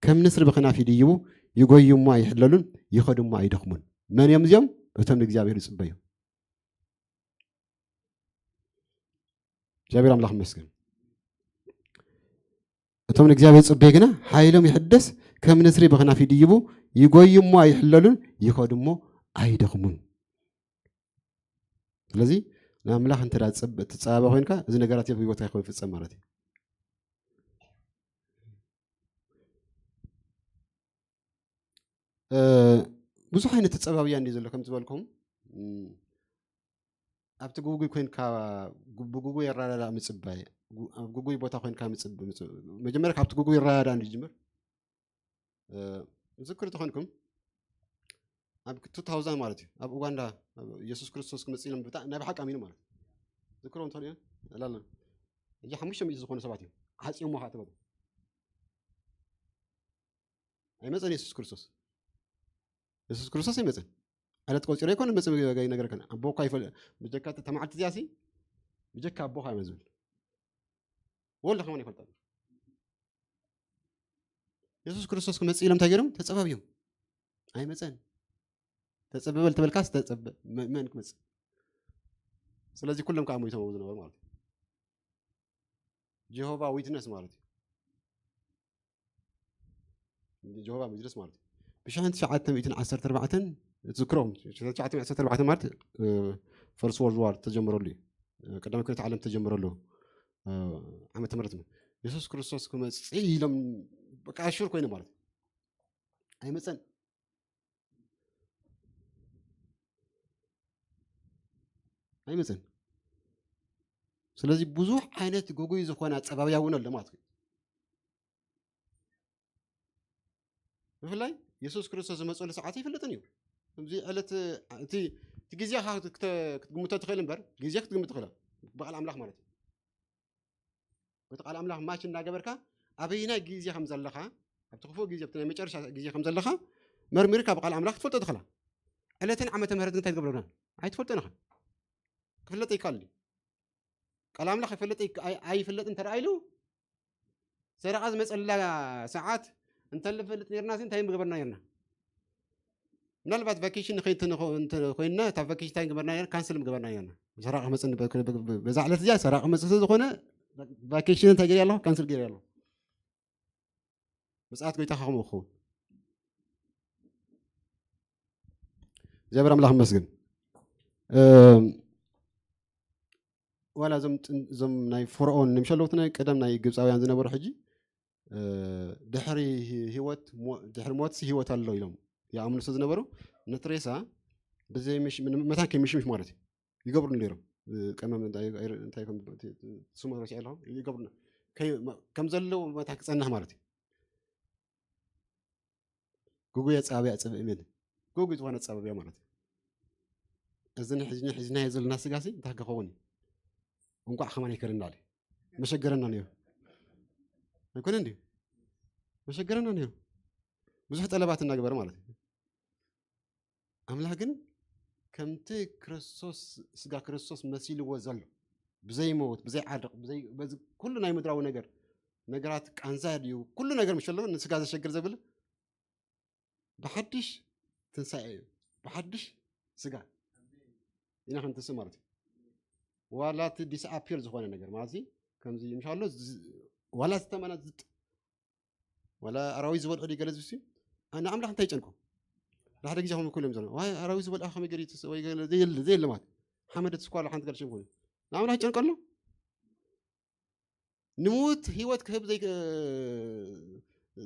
كم نسر بخنا في ديو يقول يوم ما يحللون يخدم ما يدخمون من يوم زيم أتوم من الجزابير تصبيو جابير أملاخ مسكين أتوم من الجزابير تصبيو جنا حيلهم يحدث كم نسر بخنا في ديو يقول يوم ما يحللون يخدم ما يدخمون لذي نعملها أنت رأت تتصابه هناك إذا نقرأت يبغى يخوي في السمارتي بزح هنا تتصابه يعني زلوا كم تبالكم أبت جوجل كوين كا جوجل يرى لا متصباي جوجل يبغى كوين كا متصب مجمرك أبت جوجل يرى عن الجمر ذكرت خانكم أب 2000 مالتي أب أوغندا يسوع كريستوس كم تسيلم بتاع نبحك أمينه مالتي ذكرهم ثانية لا يا حمش يوم يزخون سبعتين حاسس يوم واحد تبغى أي مثلا يسوع كريستوس أي مثلا أنا تقول شريك ولا مثلا جاي نقرأ كنا أبوه كيف بجكة تمعت تجاسي بجكة أبوه هاي مزول ولا خماني فلتان يسوع كريستوس كم تسيلم تاجرهم تتصبب يوم أي مثلا تتصبب تبلكاس تتصبب ما إنك مثلا سلازي كلهم كانوا يسوون زنا مالتي جهوفا ويتنس مالتي جهوفا مجلس مالتي بشان شعات ميتين 14 تذكرهم شعات 14 مالت فرس وورد وار تجمروا لي قدام كنت تعلم تجمروا له عم تمرتم يسوع كريستوس كما صيلم بقى اشور كوين مالت اي مثلا أي مثلا سلازي بزوح عينات جوجو يزخونا تسبب ياونا ولا ما تقول مثلاً يسوع كريستوس مسؤول ساعتي في اللتنيو زي قالت تي تجزيها خا تقوم تدخل نبر جزيك تقوم تدخلها بقى الأملاح مالتي بتقال الأملاح ماشي ناجبركا أبينا جزية خمسة لخا بتخفوا جزية بتنا ميشارش جزية خمسة لخا مرمركا بقى الأملاح تفوت تدخلها قالتن عم تمهرت أنت تقبلونا عايز تفوت نخا كفلت يكالي قال الأملاح فلت أي فلت أنت رأيلو سرق عز مسألة ساعات أنت اللي فلت نيرنا سين تايم بقبرنا يرنا نلبت فاكيشن خيتنا أنت خوينا تفاكيش تايم بقبرنا يرنا كانسل بقبرنا يرنا سرق مثلا بزعلت جا سرق مثلا زخونة فاكيشن تجري الله كانسل جري الله بس أتقول تخاهم أخو جابر الله مسجن ولا زم ناي فرعون نمشلوتنا قدام ناي ግብፃውያን ዝነበሩ ሕጂ ድሕሪ ህይወት ድሕሪ ሞት ህይወት ኣሎ ኢሎም ያምኑ ዝነበሩ ነትሬሳ በዘይ ምሽ መታከ ምሽምሽ ማለት ይገብሩ ነይሮም ቀመም እንታይ ከም ስሙ ረሲዓለሁ ይገብሩ ከም ዘለው መታክ ጸናህ ማለት ጉጉ የጻብያ ጽብእ ምን ጉጉ ዝኾነ ጻብያ ማለት እዝን ሕዝና የዘልና ስጋሲ እንታይ ከኸውን እንኳን خمان يكرنا عليه مشجرنا نيو يكون عندي مشجرنا نيو ብዙሕ ጠለባት እናግበረ ማለት እዩ ኣምላኽ ግን ከምቲ ክርስቶስ ስጋ ክርስቶስ መሲልዎ ዘሎ ብዘይ ሞት ብዘይ ዓድቕ ብዘይ ኩሉ ናይ ምድራዊ ነገራት ቃንዛ ድዩ ኩሉ ነገር ምሸሎ ንስጋ ዘሸግር ዘብል ብሓድሽ ትንሳኤ እዩ ብሓድሽ ስጋ ኢና ክንትስእ ማለት እዩ ዋላ እቲ ዲስኣፒር ዝኾነ ነገር ማለት ከምዚ ምሻሎ ዋላ ዝተመና ዝጥ ዋላ ኣራዊት ዝበልዑ ዲ ገለ ዝብሲ ንኣምላኽ እንታይ ይጨንቆ ድሓደ ግዜ ከም ኩሎም ዘሎ ዋይ ኣራዊት ዝበልዑ ከመይ ገይሩ ወይ ዘየለ ማለት ሓመድ ትስኳሎ ሓንቲ ገልሽም ኮይኑ ንኣምላኽ ይጨንቆ ኣሎ ንሙት ህይወት ክህብ ዘይ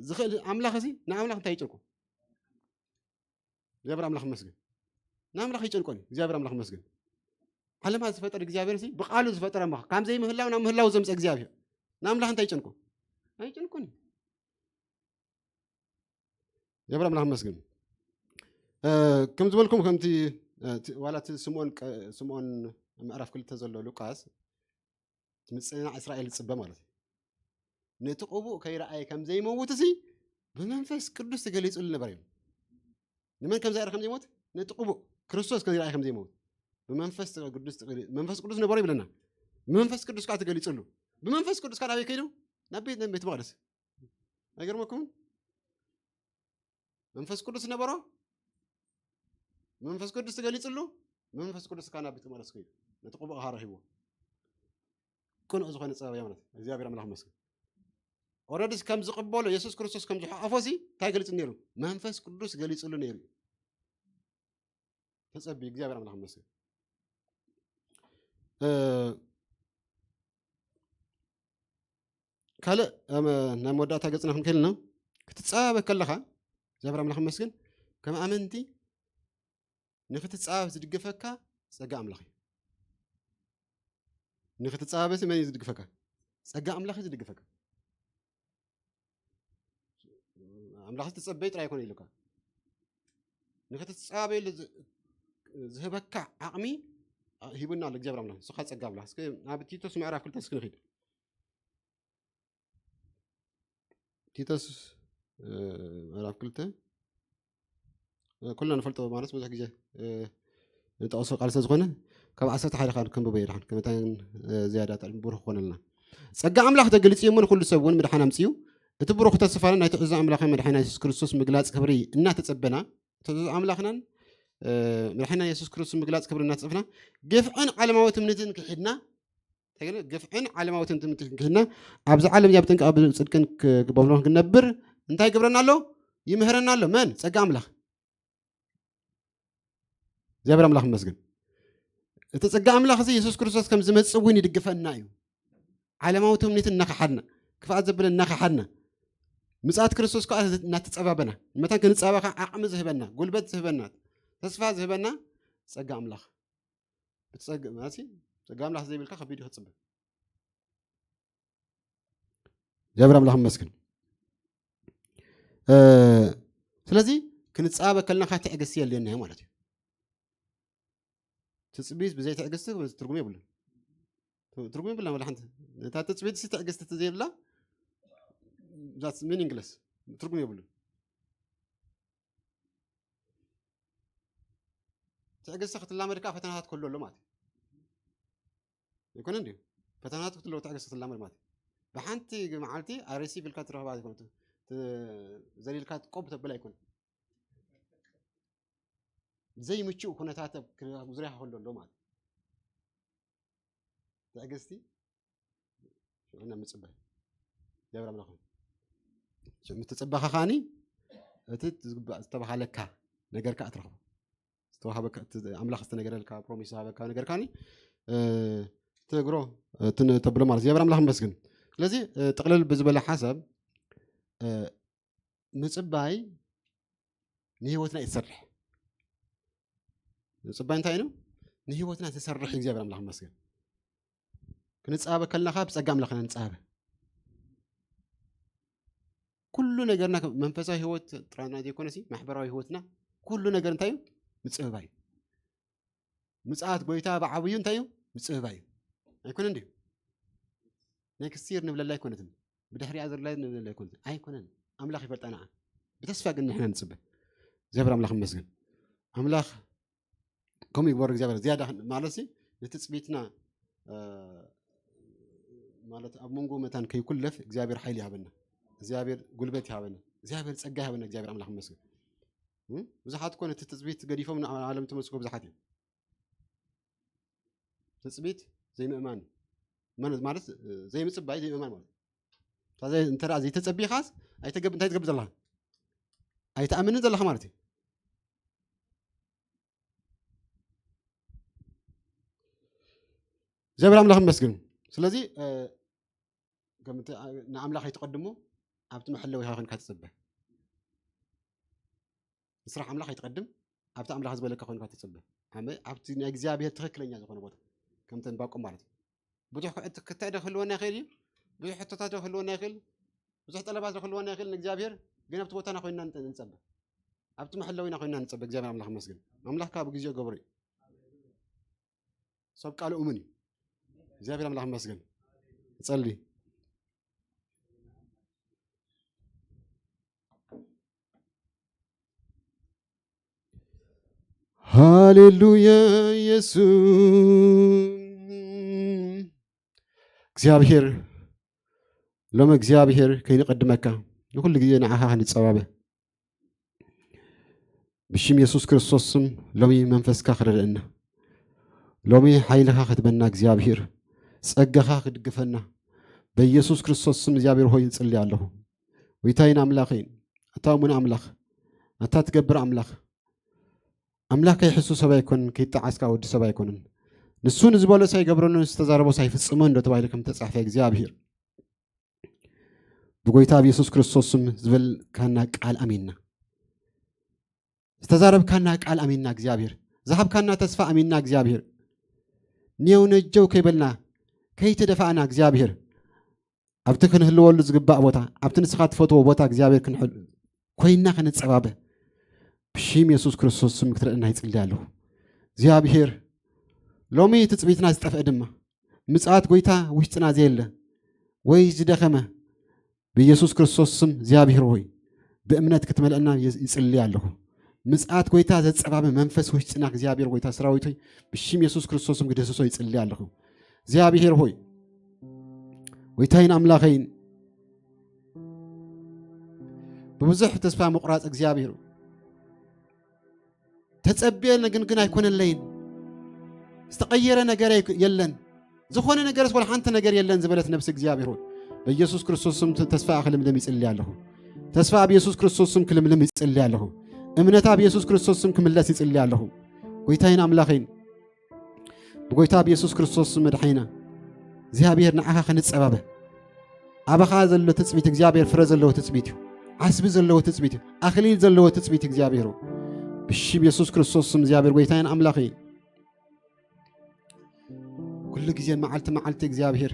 ዝኽእል ኣምላኽ እዚ ንኣምላኽ እንታይ ይጨንቆ እግዚአብሔር ኣምላኽ መስገን ንኣምላኽ ይጨንቆኒ እግዚአብሔር ኣምላኽ መስገን ዓለማት ዝፈጠረ እግዚአብሔር እዚ ብቃሉ ዝፈጠረ ኣምላኽ ከም ዘይ ምህላው ናብ ምህላው ዘምፀ እግዚአብሔር ንኣምላኽ እንታይ ይጨንቆ ኣይጨንቆኒ እግዚአብሔር ኣምላኽ መስገን ከም ዝበልኩም ከምቲ ዋላ እቲ ስምዖን ምዕራፍ 2 ዘሎ ሉቃስ ምጽናዕ እስራኤል ዝጽበ ማለት እዩ ነቲ ቅቡእ ከይረኣየ ከም ዘይመውት እዚ ብመንፈስ ቅዱስ ተገሊጹሉ ነበር እዩ ንመን ከም ዘይረአ ከም ዘይሞት ነቲ ቅቡእ ክርስቶስ ከይረኣየ ከም ዘይመውት መንፈስ ቅዱስ ነበሮ ይብለና ብመንፈስ ቅዱስ ከዓ ተገሊጹሉ ብመንፈስ ቅዱስ ከዓ ናበይ ከይዱ ናብ ቤተ መቅደስ አይገርመኩም መንፈስ ቅዱስ ነበሮ መንፈስ ቅዱስ ተገሊጹሉ መንፈስ ቅዱስ ከዓ ናብ ቤተ መቅደስ ከይዱ ነቲ ቅቡእ ሃረሂዎ كن أزخن الصبايا مالت እግዚአብሔር አምላክ መስገን ኦሬዲስ ከም ዝቅበሎ ኢየሱስ ክርስቶስ ከም ዝሓፈሲ ታይ ገልጽ ነይሩ መንፈስ ቅዱስ ገሊጽሉ ነይሩ ተጸብይ እግዚአብሔር አምላክ መስገን ካለ ናይ መወዳእታ ገጽና ክንከልና ክትጻበ ከለኻ እግዚአብሔር አምላክ መስገን ከም ኣመንቲ ንኽትጻበ ዝድግፈካ ጸጋ አምላክ ንኽትጻበስ መን ዝድግፈካ ጸጋ አምላክ ዝድግፈካ አምላክ ትጸበይ ጥራይ ኮነ ይልካ ንኽትጻበይ ዝህበካ ዓቕሚ ሂብና ለእግዚአብሔር አምላክ ስኻ ጸጋ አምላክ እስከ ናብ ቲቶስ ምዕራፍ 2 እስከ ንኸይድ ቲቶስ ምዕራፍ 2 ኩልና ንፈልጦ ማለት ብዙሕ ግዜ ንጠቕሶ ቃል ስለዝኾነ ካብ 11 ካን ክንብቦ ይድሓን ከመታን ዝያዳ ብሩኽ ኮነልና ጸጋ አምላክ ተገሊጽ የሞን ኩሉ ሰብ እውን ምድሓን ኣምጽዩ እቲ ብሩኽ ተስፋና ናይ ትዕዛ አምላክ መድሓና ኢየሱስ ክርስቶስ ምግላጽ ክብሪ እናተጸበና ትዕዛ አምላክናን መድሓና ኢየሱስ ክርስቶስ ምግላጽ ክብሪ እናተጸበና ገፍዕን ዓለማዊ ትምኒትን ክሕድና ተገነ ገፍዕን ዓለማዊ ትምኒትን ክሕድና ኣብዚ ዓለም ያ ብጥንቃ ጽድቅን ክበብሎን ክነብር እንታይ ግብረና ኣሎ ይምህረና ኣሎ መን ጸጋ አምላክ እግዚአብሔር አምላክ መስገን እቲ ጸጋ አምላክ እዚ ኢየሱስ ክርስቶስ ከም ዝመጽእ እውን ይድግፈና እዩ ዓለማዊ ትምኒትን እናኸሓድና ክፍኣት ዘብለ እናኸሓድና ምጽኣት ክርስቶስ ከዓ እናተጸባበና መታን ክንጸባበኻ ዓቕሚ ዝህበና ጉልበት ዝህበና ተስፋ ዝህበና ጸጋ አምላክ ብትጸጋ ማለት ጸጋ አምላክ ዘይብልካ ከቢድ ይኽጽብ እግዚአብሔር አምላክ መስገን ስለዚ ክንጻበ ከለና ካ ትዕግስቲ የለና ማለት እዩ تسبيس بزي تعجزت بس ترجمي بلا ترجمي بلا ولا حنت تا تسبيس سي تعجزت زي بلا that's meaningless ترجمي بلا تعجزت اخت الامريكا فتنات كله له مات يكون عندي فتنات كله تعجزت الامر مات بحنتي معلتي اريسي بالكاتره بعد كنت زي الكات قب تبلا يكون زي مچو كنتات بزريها ሁሉ له ማለት ታገስቲ እና ምጽበህ ያብራ አምላክ ምትጽበኻኻኒ እቲ ዝተባሃለካ ነገርካ አትረኽቦ ዝተዋሃበካ አምላክ ዝተነገረልካ ፕሮሚስ ሃበካ ነገርካኒ ትነግሮ ተብሎ ማለት ያብራ አምላክ መስገን ስለዚህ ጥቅልል በዝበለ ሐሳብ ምጽባይ ንህይወትና ይሰርሕ ጽባይ እንታይ ነው ንህይወትና ተሰርሕ እግዚአብሔር አምላክ መስገን ክንጻበ ከለናኻ ብጸጋ አምላክና ንጻበ ኩሉ ነገርና መንፈሳዊ ህይወት ጥራና ዘይኮነሲ ማሕበራዊ ህይወትና ኩሉ ነገር እንታይ ምጽባይ ምጽአት ጎይታ በዓብዩ እንታይ ምጽባይ አይኮን እንዴ ነክስቲር ንብለላ አይኮነትም ብድሕሪያ ዘርላይ ንብለላ አይኮነን አይኮነን አምላክ ይፈልጠና بتسفى قلنا إحنا نصبه زبر أملاخ مسجن أملاخ كم يبور زبر زيادة مالسي لتثبيتنا مالت أبمنجو متان كي كل لف زبر حيلي هبنا زبر قلبتي هبنا زبر تسجها هبنا زبر أملاخ مسجن بزحات كون التثبيت قريفة من عالم تمسكوا بزحاتهم تثبيت زي مؤمن مالت زي مصباي زي مؤمن مالت فزي انت رأي زي تثبي خاص أي تقبل الله أي تأمن الله مالتي زبر أملاخ مسجن سلازي قمت نعملاخ يتقدموا عبت محلوي هاخن كاتسبه سرح أملاخ يتقدم عبت أملاخ زبالك هاخن كاتسبه عبت نجزيابه تخكلني هذا قنبات كم تنباكم مالت بتوح كتاعد خلونا خيري بتوح تتاعد خلونا خيل بتوح طلبات خلونا خيل نجزابير جينا بتوتنا خوينا نسبه عبت محلوينا خوينا نسبه جزابير أملاخ مسجن أملاخ كاب جزيء قبري صب قالوا أمني زابير أملاخ مسجن تصلي هاليلويا يسوع እግዚአብሔር ሎሚ እግዚአብሔር ከይንቀድመካ ንኩሉ ግዜ ንዓኻ ክንጸባበ ብሽም ኢየሱስ ክርስቶስ ስም ሎሚ መንፈስካ ክረድአና ሎሚ ሓይልኻ ክትበና እግዚአብሔር ጸጋኻ ክድግፈና በኢየሱስ ክርስቶስ ስም እግዚአብሔር ሆይ ጽልይ ኣለሁ ወይታይን አምላኸይን አታሙን አምላኽ አታትገብር አምላኽ አምላክ ከይሕሱ ሰብ አይኮን ከይጣዓስካ ወዲ ሰብ አይኮንን ንሱን ዝበለ ሳይገብረን ዝተዛረቦ ሳይፍጽሞ እንደተባለ ከም ተጻፈ እግዚአብሔር በጎይታ ኢየሱስ ክርስቶስ ስም ዝበልካና ቃል አሜንና ዝተዛረብካና ቃል አሜንና እግዚአብሔር ዘሃብካና ተስፋ አሜንና እግዚአብሔር ኒው ነጀው ከይበልና ከይተደፋና እግዚአብሔር ኣብቲ ክንህልወሉ ዝግባእ ቦታ ኣብቲ ንስኻ ትፈትዎ ቦታ እግዚአብሔር ክንሕል ኮይና ክንጸባበ ብሽም ኢየሱስ ክርስቶስ ስም ክትረአና ይጽልያለሁ እግዚአብሔር ሎሚ ትጽቢትና ዝጠፍአ ድማ ምጽአት ጎይታ ውሽጥና ዘየለ ወይ ዝደኸመ በኢየሱስ ክርስቶስ ስም እግዚአብሔር ሆይ በእምነት ክትመልአና ይጽልያለሁ ምጽአት ጎይታ ዘጸባበ መንፈስ ውሽጥና እግዚአብሔር ጎይታ ሰራዊት ሆይ ብሽም ኢየሱስ ክርስቶስ ስም ግደሰሶ ይጽልያለሁ እግዚአብሔር ሆይ ወይታይን አምላኸይን በብዙሕ ተስፋ መቁራጽ እግዚአብሔር ተጸብየን ግን አይኮነለይን استقير ነገር የለን ዝኾነ ነገርስ ወላ ሓንተ ነገር የለን ዝበለት ነፍስ እግዚአብሔር ሆይ በኢየሱስ ክርስቶስ ስም ተስፋ አክልምለም ይጽልያለሁ ተስፋ በኢየሱስ ክርስቶስ ስም ክልምለም ይጽልያለሁ እምነታ በኢየሱስ ክርስቶስ ስም ክምለስ ይጽልያለሁ ጎይታይን አምላኸይን በጎይታ በኢየሱስ ክርስቶስ ስም መድኃኒና እግዚአብሔር ንዓኻ ክንጸባበ አባኻ ዘሎ ትጽቢት እግዚአብሔር ፍረ ዘሎ ትጽቢት ዓስቢ ዘሎ ትጽቢት አክሊል ዘሎ ትጽቢት እግዚአብሔር ብሽም ኢየሱስ ክርስቶስ ስም እግዚአብሔር ጎይታይን አምላኸይን كل جزء معلت እግዚአብሔር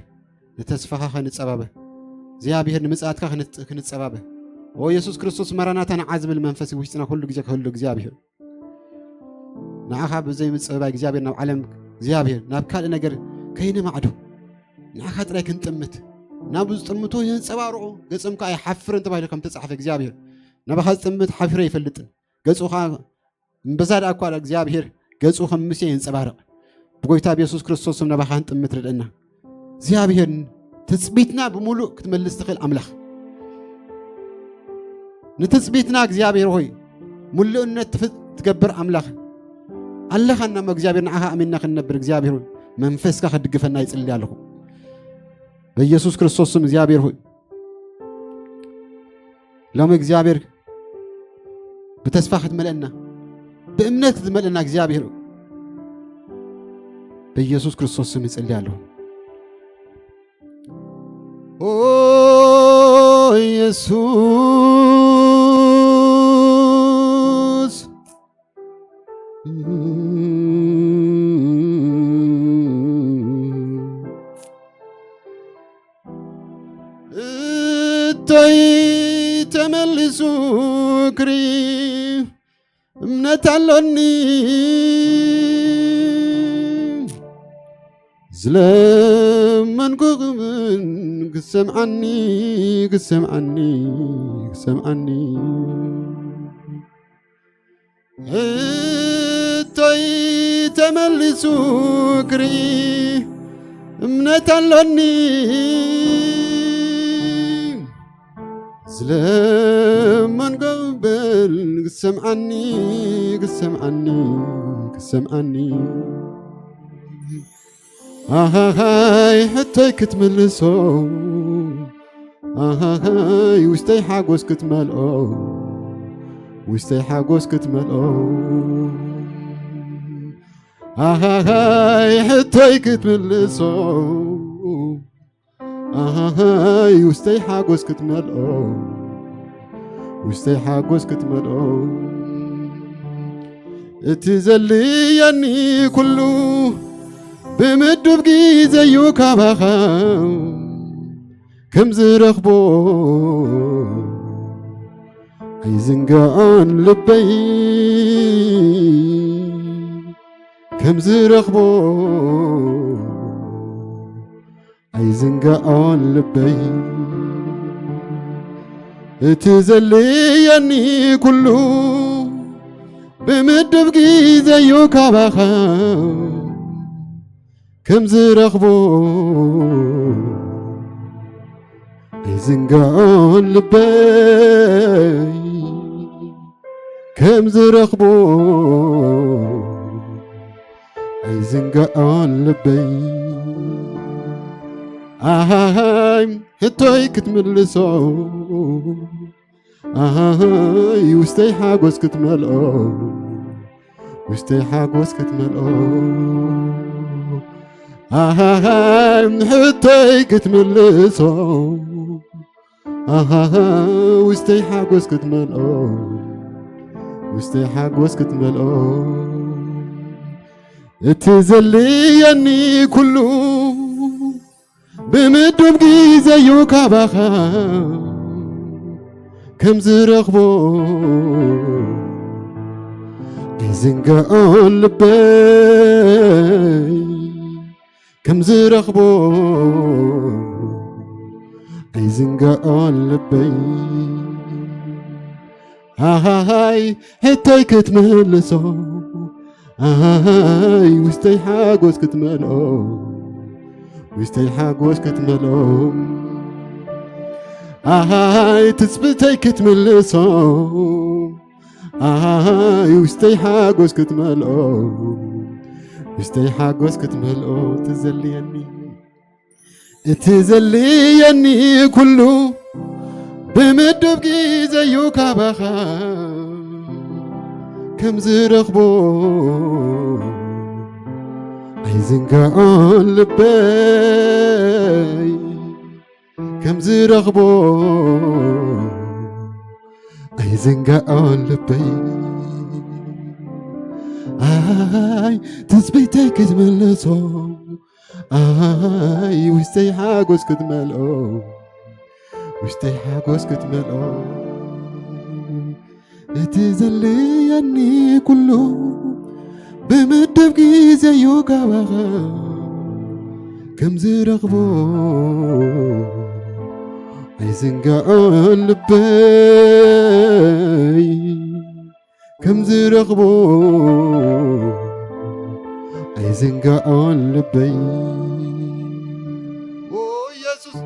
ለተስፋኻ ክንጸባበ እግዚአብሔር ንምጽአትካ ክንጸባበ ኦ ኢየሱስ ክርስቶስ መራናታን ዓዝብል መንፈስ ውስጥና ሁሉ ግዜ ከሁሉ እግዚአብሔር ንዓኻ በዘይ ምጽባ እግዚአብሔር ናብ ዓለም እግዚአብሔር ናብ ካልእ ነገር ከይነ ማዕዱ ንዓኻ ጥራይ ክንጥምት ናብ ዝጥምቶ ይንጸባርቑ ገጽምካ ኣይሓፍርን ተባሂሉ ከም ተጻሕፈ እግዚአብሔር ናባኻ ዝጥምት ሓፍረ ይፈልጥን ገጹኻ እምበዛድ እኳ እግዚአብሔር ገጹ ከም ምሴ ይንጸባርቕ በጎይታ ኢየሱስ ክርስቶስ ስም ናባኻን ጥምት ረድአና እግዚአብሔር ትጽቢትና በሙሉ ክትመልስ ትኽእል አምላኽ ንትጽቢትና እግዚአብሔር ሆይ ሙሉእነት ትገብር አምላኽ አለኻና እግዚአብሔር ንዓኻ አሜንና ክንነብር እግዚአብሔር ሆይ መንፈስካ ክድግፈና ይጽልያለሁ በኢየሱስ ክርስቶስ ስም እግዚአብሔር ሆይ ሎም እግዚአብሔር በተስፋ ክትመልአና በእምነት ክትመልአና እግዚአብሔር በኢየሱስ ክርስቶስ ስም ይጸልያለሁ ኦ ኢየሱስ እታይ ተመልሱ ክሪ እምነት አለኒ زلمنكم قسم عني እቶይ ተመልሱ ክሪ እምነት አለኒ ስለማንቀበል ክሰምዓኒ አሃሃይ ሕቶይ ክትምልሶ አሃሃይ ውሽተይ ሓጎስ ክትመልኦ አሃሃይ ሕቶይ ክትምልሶ አሃሃይ ውሽተይ ሓጎስ ክትመልኦ እቲ ዘልየኒ ኩሉ ብምድብ ጊዜዩ ካባኻ ከም ዝረኽቦ ኣይዝንጋዖን ልበይ ከም ዝረኽቦ ኣይዝንጋዖን ልበይ እቲ ዘልየኒ ኩሉ ብምድብ ጊዜዩ ካባኻ ከም ዝረኽቦ ኣይዝንጋዖን ልበይ ከም ዝረኽቦ ኣይዝንጋዖን ልበይ አሃሃይ ሕቶይ ክትምልሶ አሃሃይ ውሽተይ ሓጎስ ክትመልኦ አሃሃይ ሕቶይ ክትምልሶ አሃሃይ ውሽተይ ሓጎስ ክትመልኦ እቲ ዘልየኒ ኩሉ ብምድብ ጊዜዩ ካባኻ ከም ዝረኽቦ ኣይዝንጋዖን ልበይ ከም ዝረኽቦ ኣይዝንጋዖን ልበይ አሃሃይ ሕቶይ ክትምልሶ አሃሃይ ውሽተይ ሓጎስ ክትመልኦ አሃሃይ ትጽብተይ ክትምልሶ አሃሃይ ውሽተይ ሓጎስ ክትመልኦ እቲ ዘልየኒ ኩሉ ብምድብ ጊዜዩ ካባኻ ከም ዝረኽቦ ኣይዝንጋዖን ልበይ ከም ዝረኽቦ ኣይዝንጋዖን ልበይ አይ ትጽቢተይ ክትምልሶ አይ ውሽተይ ሓጎስ ክትመልኦ እቲ ዘልየኒ ኩሉ ብምድብ ጊዜዩ ካባኻ ከም ዝረኽቦ ኣይዝንጋዖን ልበይ ከም ዝረኽቦ ኣይዝንጋዖን ልበይ ኢየሱስ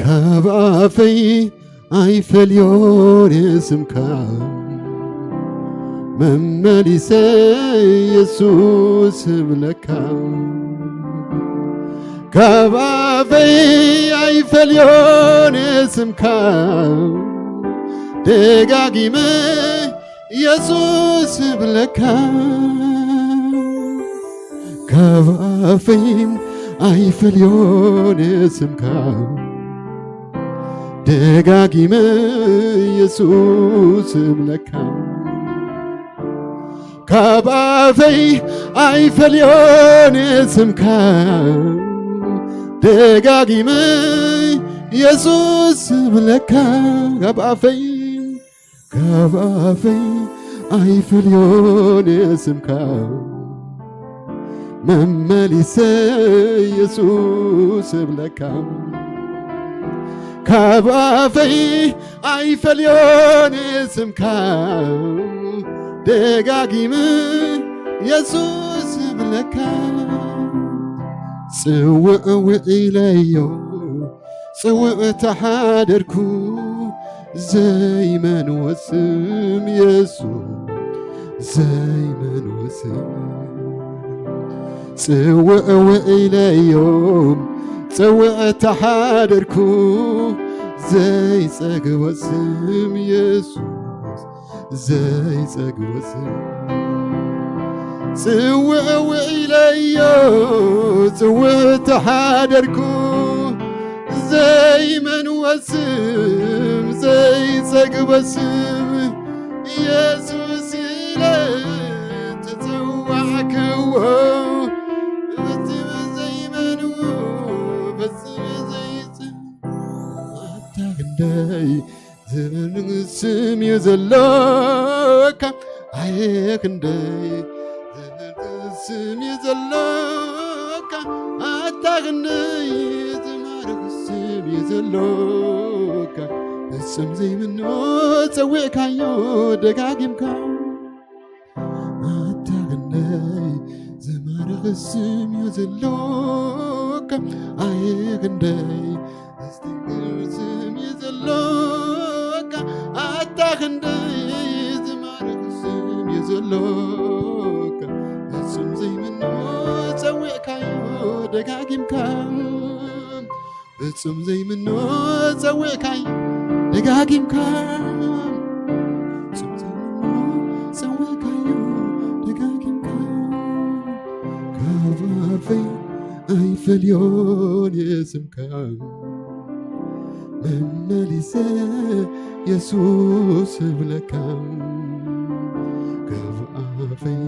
ካብ ኣፈይ ኣይፈልዮን ስምካ መመሊሰይ ኢየሱስ ብለካ ካብ ኣፈይ ኣይፈልዮን ስምካ ደጋጊመ ኢየሱስ ብለካ ካብ ኣፈይ ኣይፈልዮን ስምካ ደጋጊመ ኢየሱስ ብለካ ካብ ኣፈይ ኣይፈልዮን ስምካ ደጋጊመ ኢየሱስ ብለካ ካብ ኣፈይ ኣይፈልዮን ስምካ መመሊሰ ኢየሱስ ብለካ ካባፈይ ኣይፈልዮን ስምካ ደጋጊም ኢየሱስ ብለካ ጽውዕ ውዒለዮ ጽውዕ ተሓደርኩ ዘይመንወስም ኢየሱስ ዘይመንወስም ጽውዕ ውዒለዮም ጽውዕ ተሓደርኩ ዘይጸግወስም ኢየሱስ ዘይጸግወስም ጽውዕ ውዒለዮ ጽውዕ ተሓደርኩ ዘይመንወስም ዘይጸግወስም ኢየሱስ ኢለ ተጸዋዕክዎ ፈጽመ ዘይመንዎ ፈጽመ ዘይጽም ኣታግንደይ ዝንስም እዩ ዘለካ ኣየክንደይ ዝንስም እዩ ዘለካ ኣታግንደይ ዝማርክስም እዩ ዘለካ ፍጽም ዘይምንዎ ጸዊዕካዮ ደጋጊምካ ኣታግንደይ ዝማርክስም እዩ ዘለካ ኣየክንደይ ዝትንግርስም እዩ ዘለካ ኣታግንደይ ዝማርክስም እዩ ዘለካ ፍጽም ዘይምንዎ ጸዊዕካዮ ደጋጊምካ ፍጽም ዘይምንዎ ጸዊዕካዮ ደጋጊምካ ፍጽም ዘይምንዎ ጸዊዕካዮ ደጋጊምካ ካባፈይ ኣይፈልዮን ስምካ መመሊሰ ኢየሱስ ብለካ ካባፈይ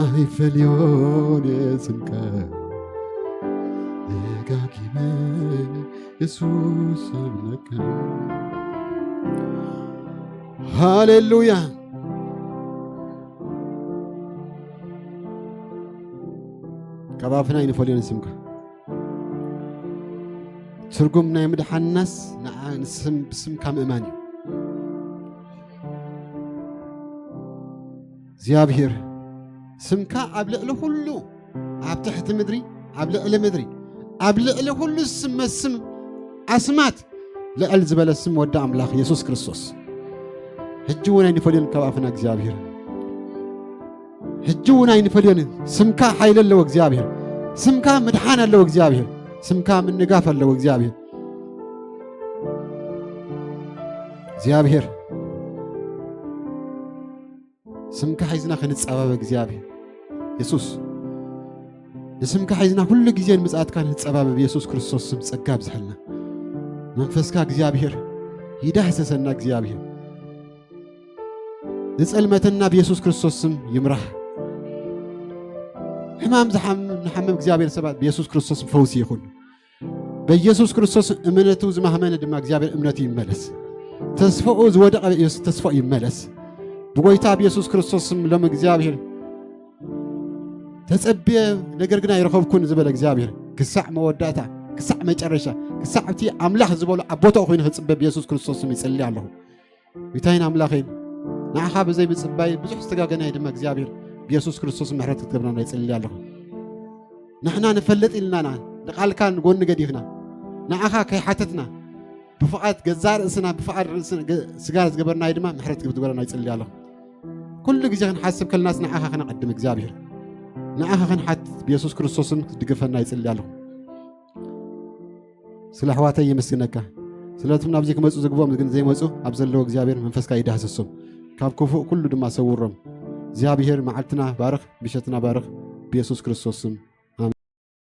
ኣይፈልዮን ስምካ ደጋጊመ ኢየሱስ ብለካ ሃሌሉያ ካባፍና ኣይንፈልዮን ስምካ ትርጉም ናይ ምድሓናስ ብስምካ ምእማን እዩ እግዚኣብሔር ስምካ ኣብ ልዕሊ ኩሉ ኣብ ትሕቲ ምድሪ ኣብ ልዕሊ ምድሪ ኣብ ልዕሊ ኩሉ ዝስመስም ኣስማት ልዕል ዝበለ ስም ወዲ ኣምላኽ ኢየሱስ ክርስቶስ ሕጂ እውን ኣይንፈልዮን ካብ ኣፍና እግዚኣብሔር ሕጂ እውን ኣይንፈልዮን ስምካ ሓይሊ ኣለዎ እግዚኣብሔር ስምካ ምድሓን ኣለዎ እግዚኣብሔር ስምካ ምንጋፍ ኣለዎ እግዚኣብሔር እግዚኣብሔር ስምካ ሒዝና ክንጸባበ እግዚኣብሔር ኢየሱስ ንስምካ ሒዝና ኩሉ ግዜ ንምጽኣትካ ንጸባበብ ኢየሱስ ክርስቶስ ስም ጸጋ ብዝሐልና መንፈስካ እግዚአብሔር ይዳህሰሰና እግዚአብሔር ንጸልመተና በኢየሱስ ክርስቶስ ስም ይምራህ ሕማም ዝሐመም እግዚአብሔር ሰባት በኢየሱስ ክርስቶስ ፈውስ ይኹን በኢየሱስ ክርስቶስ እምነቱ ዝማህመነ ድማ እግዚአብሔር እምነቱ ይመለስ ተስፋኡ ዝወደቀ ኢየሱስ ተስፋኡ ይመለስ በጎይታ በኢየሱስ ክርስቶስ ስም ለም እግዚአብሔር ተጸብየ ነገር ግን አይረኸብኩን ዝበለ እግዚአብሔር ክሳዕ መወዳታ ክሳዕ መጨረሻ ክሳዕቲ አምላኽ ዝበሉ አቦታው ኮይኑ ህጽበ በኢየሱስ ክርስቶስ ስም ይጸልይ አለሁ ቢታይን አምላኸን ናኻ በዘይ ብጽባይ ብዙሕ ዝተጋገና ድማ እግዚአብሔር በኢየሱስ ክርስቶስ ምሕረት ክትገብርና ይጸልይ አለሁ ንሕና ንፈልጥ ኢልናና ንቃልካን ጎን ገዲፍና ናኻ ከይሓተትና بفقد جزار إنسان بفقد سجارة جبرنا يدما محرت جبرنا يصلي الله كل جزء نحسب كل الناس نعاها خنا قدم إجابير نعاها خنا حد بيسوع كريستوس دقفنا يصلي الله سلاح واتي يمسكنك سلاتنا بزيك مسؤول زقبوا مزجن زي مسؤول أبزل له إجابير من فسك يده السم كاب كفو كل دم سورهم إجابير معلتنا بارخ بيشتنا بارخ بيسوع كريستوس